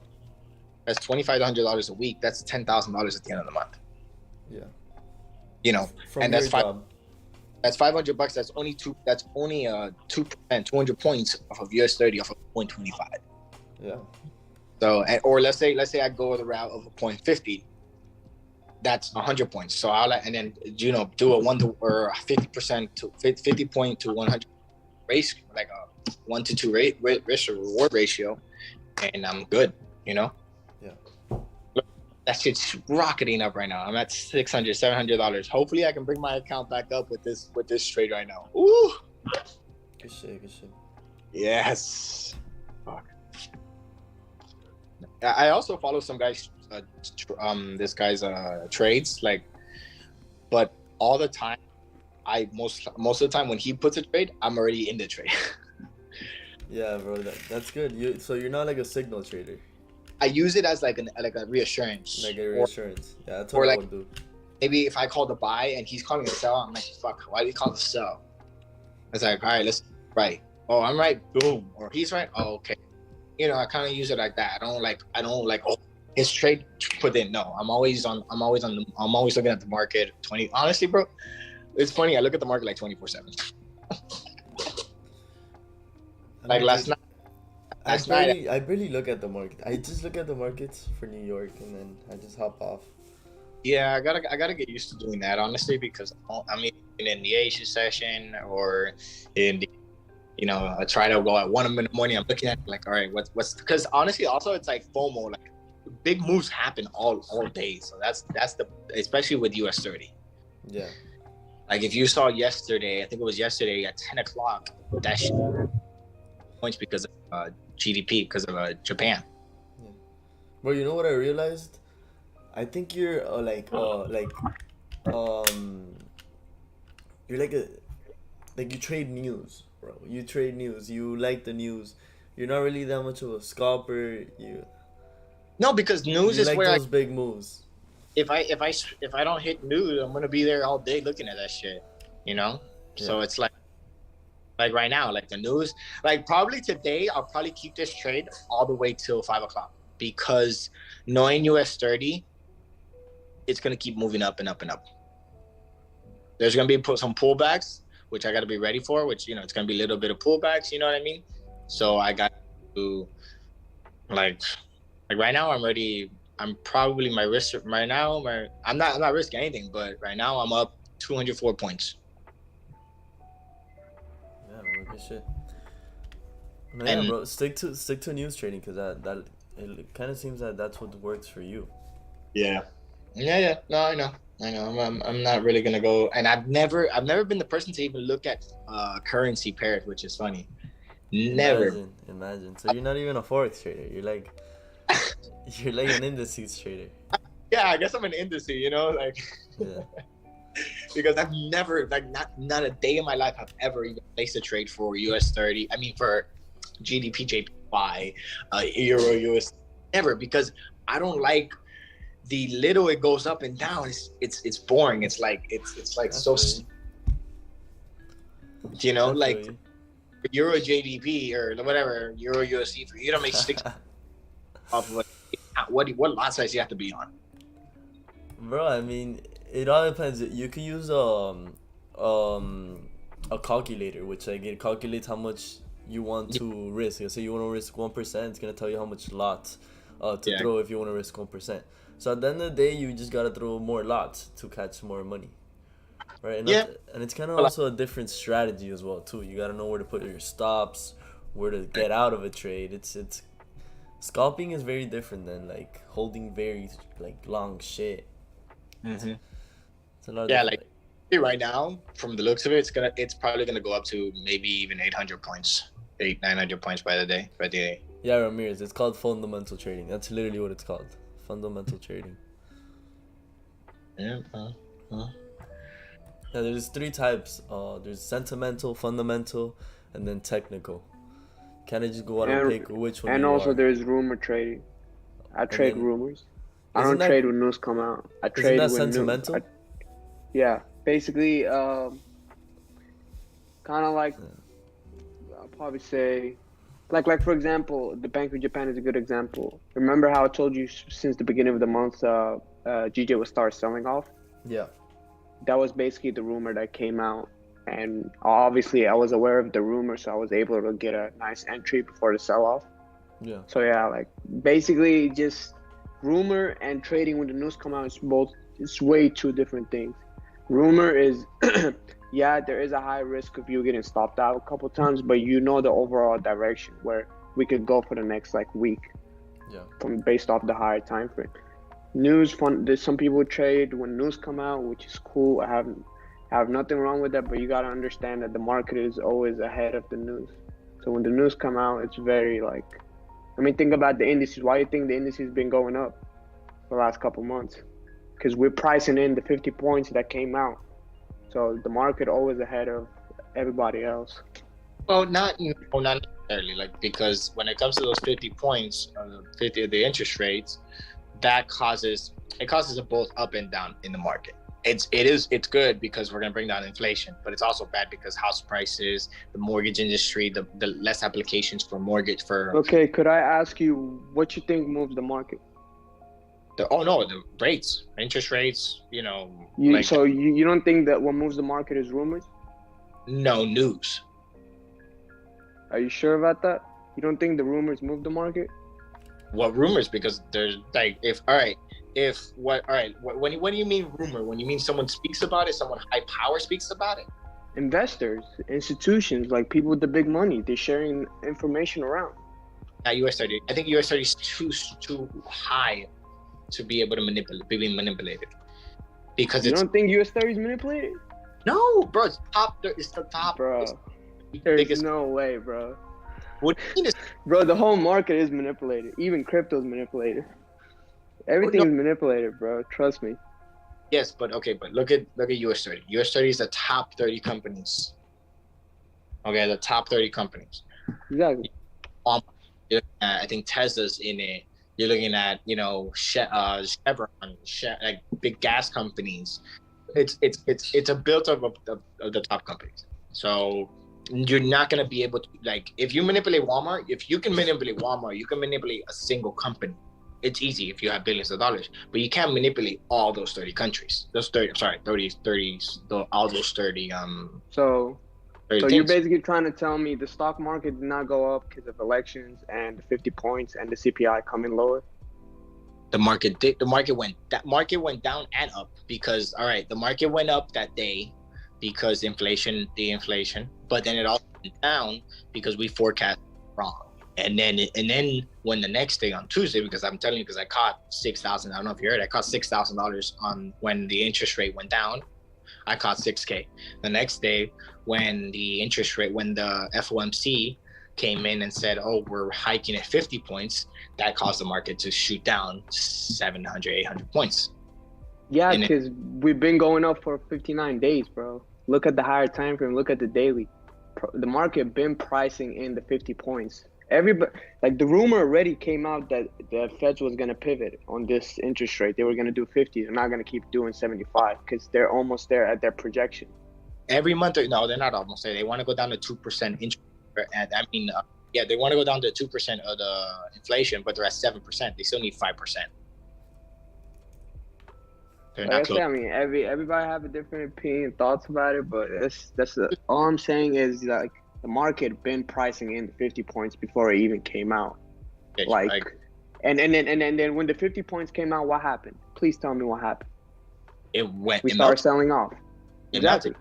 That's $2,500 a week. That's $10,000 at the end of the month. Yeah. From and your that's job. That's $500. That's only 2%, 200 points off of US30 off of 0.25. Yeah. So, or let's say I go the route of a 0.50. That's 100 points. So and then do a 1 to or 50% to 50 point to 100 race, like a 1 to 2 risk or reward ratio, and I'm good. Yeah. That shit's rocketing up right now. I'm at $600, $700. Hopefully, I can bring my account back up with this trade right now. Ooh. Good shit. Yes. Fuck. I also follow some guys. This guy's trades, but all the time, most of the time when he puts a trade, I'm already in the trade. Yeah, bro. That's good. So you're not like a signal trader. I use it as like a reassurance. Like a reassurance. Yeah, that's what I would do. Maybe if I call the buy and he's calling the sell, I'm like, fuck, why did he call the sell? It's like, all right, let's right. Oh, I'm right. Boom. Or he's right. Oh, okay. I kind of use it like that. I don't like, oh, his trade put in. No, I'm always looking at the market 20. Honestly, bro, it's funny. I look at the market like 24/7. Like last night. I barely look at the market. I just look at the markets for New York and then I just hop off. Yeah, I gotta get used to doing that, honestly, because I'm in the Asia session or in the, I try to go at 1 in the morning. I'm looking at it like, all right, what's because honestly, also it's like FOMO, like big moves happen all day. So that's the especially with US30. Yeah. Like if you saw yesterday, I think it was yesterday at 10 o'clock, that shit points because of GDP, because of Japan. Yeah. Bro, you know what I realized? I think you're you're you trade news, bro. You trade news. You like the news. You're not really that much of a scalper. No, because news is like where those big moves. If I don't hit news, I'm gonna be there all day looking at that shit. Yeah. So it's like right now, like the news, like probably today, I'll probably keep this trade all the way till 5 o'clock because knowing US30, it's gonna keep moving up and up and up. There's gonna be some pullbacks, which I gotta be ready for. Which it's gonna be a little bit of pullbacks. You know what I mean? So I got to like right now, I'm ready. I'm probably my risk right now. I'm not risking anything, but right now I'm up 204 points. Yeah, bro, good shit. Man, bro, stick to news trading because that it kind of seems that that's what works for you. Yeah. No, I know. I'm not really gonna go, and I've never been the person to even look at currency pairs, which is funny. Never. Imagine. So you're not even a forex trader. You're like an indices trader. Yeah, I guess I'm an indice. Yeah. Because I've never not a day in my life I've ever even placed a trade for US30. I mean for GDP JPY, Euro US. Never, because I don't like the little it goes up and down. It's boring. It's like That's so. Really. Euro JDP or whatever Euro USD for you to make 6 off of what lot size you have to be on. Bro, I mean, it all depends. You can use a calculator, which like it calculates how much you want to risk. Say you want to risk 1%, it's gonna tell you how much lot to throw if you want to risk 1%. So at the end of the day, you just gotta throw more lots to catch more money, right? And and it's kind of also a different strategy as well too. You gotta know where to put your stops, where to get out of a trade. It's scalping is very different than like holding very like long shit. Mm-hmm. It's a lot like right now, from the looks of it, it's probably gonna go up to maybe even 800 points, 900 points by the day. Yeah, Ramirez, it's called fundamental trading. That's literally what it's called, fundamental trading. Yeah. Yeah, there's 3 types. There's sentimental, fundamental, and then technical. Can I just go out and pick which one? And also, there's rumor trading. I trade rumors. I don't trade when news come out. I trade when sentimental? Yeah, basically, kind of like, I'll probably say, like for example, the Bank of Japan is a good example. Remember how I told you since the beginning of the month, GJ would start selling off? Yeah. That was basically the rumor that came out. And obviously I was aware of the rumor, so I was able to get a nice entry before the sell-off. Yeah. So yeah, like basically just rumor and trading when the news come out it's way 2 different things. Rumor is, yeah, there is a high risk of you getting stopped out a couple times, but you know the overall direction where we could go for the next like week. Yeah. Based off the higher time frame. News fun. There's some people trade when news come out, which is cool. I have nothing wrong with that, but you gotta understand that the market is always ahead of the news. So when the news come out, it's very like, I mean, think about the indices. Why do you think the indices been going up for the last couple months? Because we're pricing in the 50 points that came out. So the market always ahead of everybody else. Well, not necessarily, like, because when it comes to those 50 points, the interest rates, it causes it both up and down in the market. It's good because we're gonna bring down inflation, but it's also bad because house prices, the mortgage industry, the less applications for mortgage for. Okay, could I ask you what you think moves the market? The rates, interest rates, So you don't think that what moves the market is rumors? No, news. Are you sure about that? You don't think the rumors move the market? What rumors? Because there's like, what do you mean rumor? When you mean someone speaks about it, someone high power speaks about it? Investors, institutions, like people with the big money, they're sharing information around. At US30, I think US30 is too high to be able to be manipulated. Because you don't think US30 is manipulated? No, bro, it's the top. Bro, there's no way, bro. What do you mean? Bro, the whole market is manipulated. Even crypto is manipulated. Everything is manipulated, bro. Trust me. Yes, but look at US30. US30 is the top 30 companies. Okay, the top 30 companies. Exactly. I think Tesla's in it. You're looking at, Chevron, like big gas companies. It's a built up of the top companies. So you're not gonna be able to, like, if you manipulate Walmart, if you can manipulate Walmart, you can manipulate a single company. It's easy if you have billions of dollars, but you can't manipulate all those 30 countries. All those 30. So you're basically trying to tell me the stock market did not go up because of elections and the 50 points and the CPI coming lower? The market went down and up because, all right, the market went up that day because the inflation, but then it also went down because we forecast wrong. And then when the next day on Tuesday, because I'm telling you, because I caught $6,000. I don't know if you heard, I caught $6,000 on when the interest rate went down. I caught 6K. The next day, when the FOMC came in and said, "Oh, we're hiking at 50 points," that caused the market to shoot down 700, 800 points. Yeah, because we've been going up for 59 days, bro. Look at the higher time frame. Look at the daily. The market been pricing in the 50 points. Everybody, like, the rumor already came out that the Feds was going to pivot on this interest rate. They were going to do 50. They're not going to keep doing 75 because they're almost there at their projection. Every month, no, they're not almost there. They want to go down to 2% interest. And I mean, yeah, they want to go down to 2% of the inflation, but they're at 7%. They still need 5%. They're Like I not said, close. I mean, everybody have a different opinion, thoughts about it, but all I'm saying is like the market been pricing in the 50 points before it even came out. Like, and then when the 50 points came out, what happened? Please tell me what happened. It went. We It started melted. selling off. It Exactly. melted.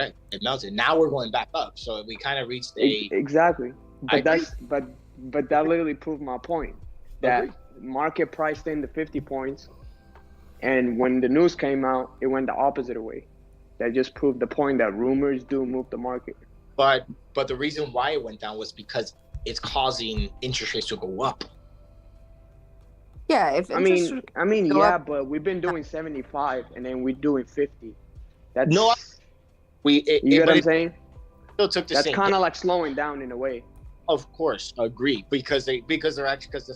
Right. It melted. Now we're going back up. So we kind of reached a. Exactly. I But agree. but that literally proved my point. That market priced in the 50 points, and when the news came out, it went the opposite way. That just proved the point that rumors do move the market. But the reason why it went down was because it's causing interest rates to go up. Yeah, if interest I mean, go yeah, up, but we've been doing 75, and then we're doing 50. That's No, you get what I'm saying? Still took the That's same. kind of like slowing down in a way. Of course, agree, because the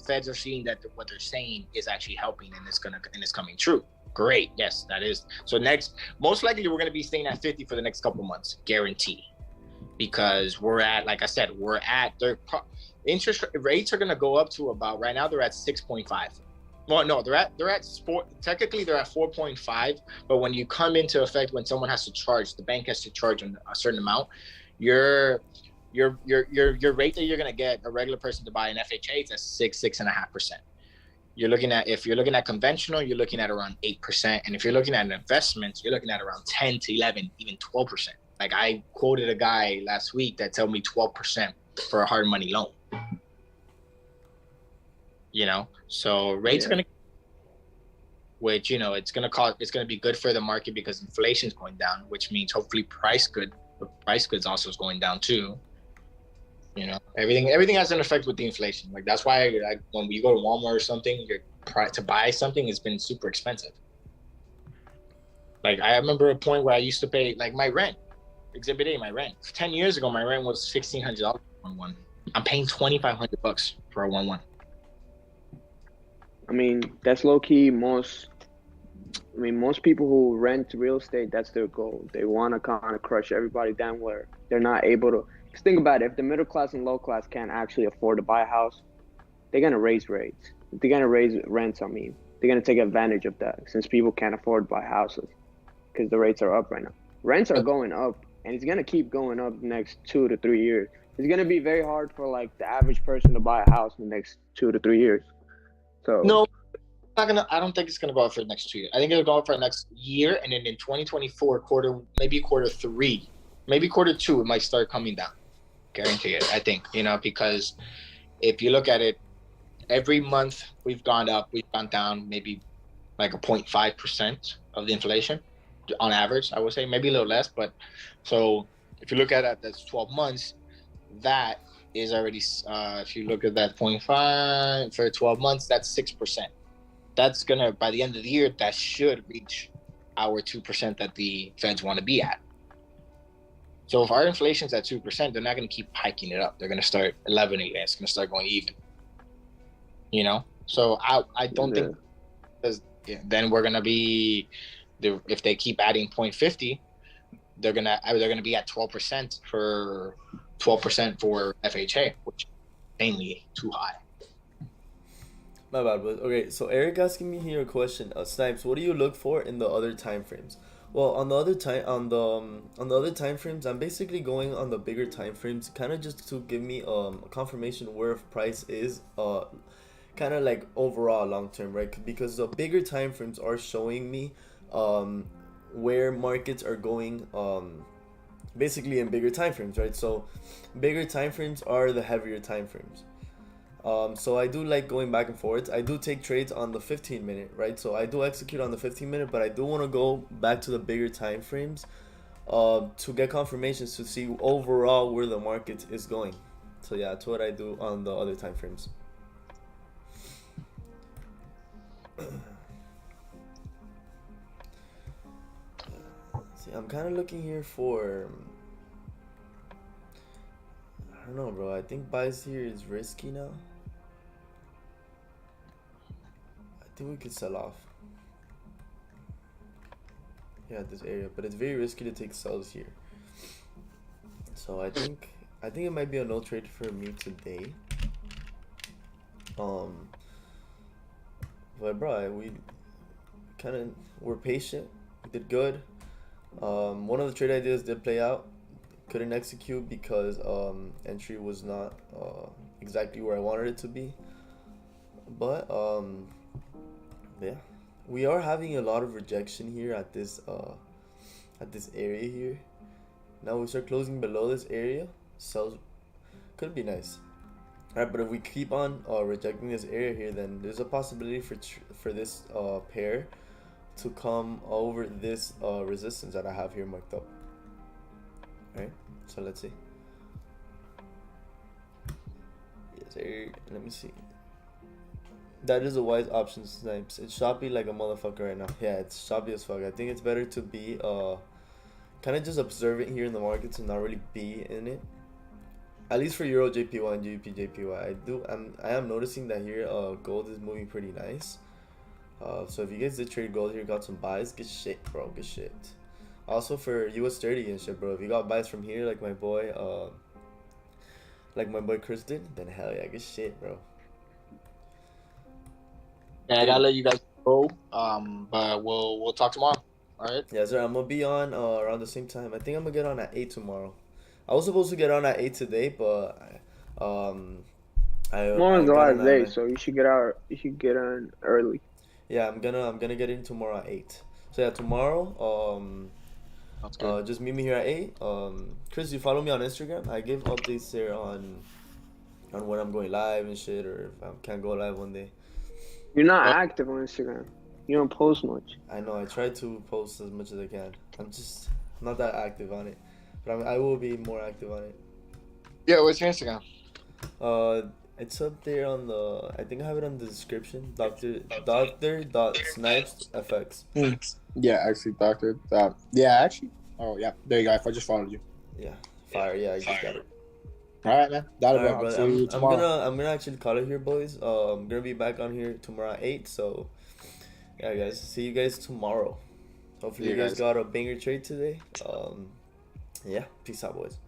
feds are seeing that what they're saying is actually helping, and it's coming true. Great, yes, that is. So next, most likely we're gonna be staying at 50 for the next couple months, guarantee, because we're at, like I said, their interest rates are gonna go up to about, right now they're at 6.5. Well, no, they're at technically they're at 4.5, but when you come into effect, when someone has to charge, the bank has to charge a certain amount, your rate that you're gonna get a regular person to buy an FHA is at 6.5%. If you're looking at conventional, you're looking at around 8%, and if you're looking at investments, you're looking at around 10 to 11, even 12%. Like I quoted a guy last week that told me 12% for a hard money loan. So rates gonna, which it's gonna be good for the market because inflation is going down, which means hopefully price goods also is going down too. Everything has an effect with the inflation. Like that's why when you go to Walmart or something, to buy something has been super expensive. Like I remember a point where I used to pay like my rent, Exhibit A, my rent 10 years ago. My rent was $1,600 for one. I'm paying $2,500 for a 1-1. I mean, that's low key. Most people who rent real estate, that's their goal. They want to kind of crush everybody down where they're not able to. Because think about it, if the middle class and low class can't actually afford to buy a house, they're going to raise rates. If they're going to raise rents, they're going to take advantage of that since people can't afford to buy houses because the rates are up right now. Rents are going up, and it's going to keep going up the next 2 to 3 years. It's going to be very hard for like the average person to buy a house in the next 2 to 3 years. So no, I don't think it's gonna go up for the next 2 years. I think it'll go up for the next year, and then in 2024 quarter 3, maybe quarter 2, it might start coming down. Guarantee it. I think because if you look at it, every month we've gone up, we've gone down, maybe like a 0.5% of the inflation on average. I would say maybe a little less, but so if you look at it, that's 12 months. That is already if you look at that 0.5 for 12 months, that's 6%. That's gonna, by the end of the year, that should reach our 2% that the feds want to be at. So if our inflation's at 2%, they're not gonna keep hiking it up. They're gonna start 11 again. It's gonna start going even. So I don't think, because then we're gonna be, if they keep adding 0.50, they're gonna be at 12% for FHA, which is mainly too high. My bad, but okay. So Eric asking me here a question. Snipes, what do you look for in the other time frames? Well, on the other time frames, I'm basically going on the bigger time frames, kind of just to give me a confirmation where price is, kind of like overall long term, right? Because the bigger time frames are showing me where markets are going, basically in bigger time frames, right? So bigger time frames are the heavier time frames. So I do like going back and forth. I do take trades on the 15 minute, right? So I do execute on the 15 minute, but I do want to go back to the bigger time frames to get confirmations to see overall where the market is going. So yeah, that's what I do on the other time frames. See, I'm kind of looking here for, I don't know, bro. I think buys here is risky now. I think we could sell off. Yeah, this area, but it's very risky to take sells here. So I think I think it might be a no trade for me today. But bro, we're patient. We did good. One of the trade ideas did play out. Couldn't execute because entry was not exactly where I wanted it to be. But yeah, we are having a lot of rejection here at this area here. Now we start closing below this area. Sells could be nice. Alright, but if we keep on rejecting this area here, then there's a possibility for this pair to come over this resistance that I have here marked up. Alright, so let's see. Yes, sir. Let me see. That is a wise option, Snipes. It's choppy like a motherfucker right now. Yeah, it's choppy as fuck. I think it's better to be kind of just observe it here in the markets and not really be in it. At least for Euro JPY and GBP JPY, I am noticing that here gold is moving pretty nice. So if you guys did trade gold here, got some buys, good shit, bro, good shit. Also for US 30 and shit, bro, if you got buys from here like my boy Chris did, then hell yeah, good shit, bro. Yeah, I gotta let you guys go. But we'll talk tomorrow. All right. Yeah, sir. I'm gonna be on around the same time. I think I'm gonna get on at 8 tomorrow. I was supposed to get on at 8 today, but Tomorrow's the last day, so you should get out. You should get on early. Yeah, I'm gonna get in tomorrow at 8. So yeah, tomorrow. Just meet me here at 8. Chris, you follow me on Instagram. I give updates there on when I'm going live and shit, or if I can't go live one day. You're not active on Instagram. You don't post much. I know. I try to post as much as I can. I'm just not that active on it, but I will be more active on it. Yeah, what's your Instagram? It's up there on the. I think I have it on the description. Dr.SnipesFX. Yeah, actually, Doctor. Yeah, actually. Oh yeah, there you go. If I just followed you. Yeah, fire. Yeah, I just got it. All right, man. That'll All right, brother. I'm gonna actually call it here, boys. I'm gonna be back on here tomorrow at 8. So yeah, guys. See you guys tomorrow. Hopefully you guys got a banger trade today. Yeah. Peace out, boys.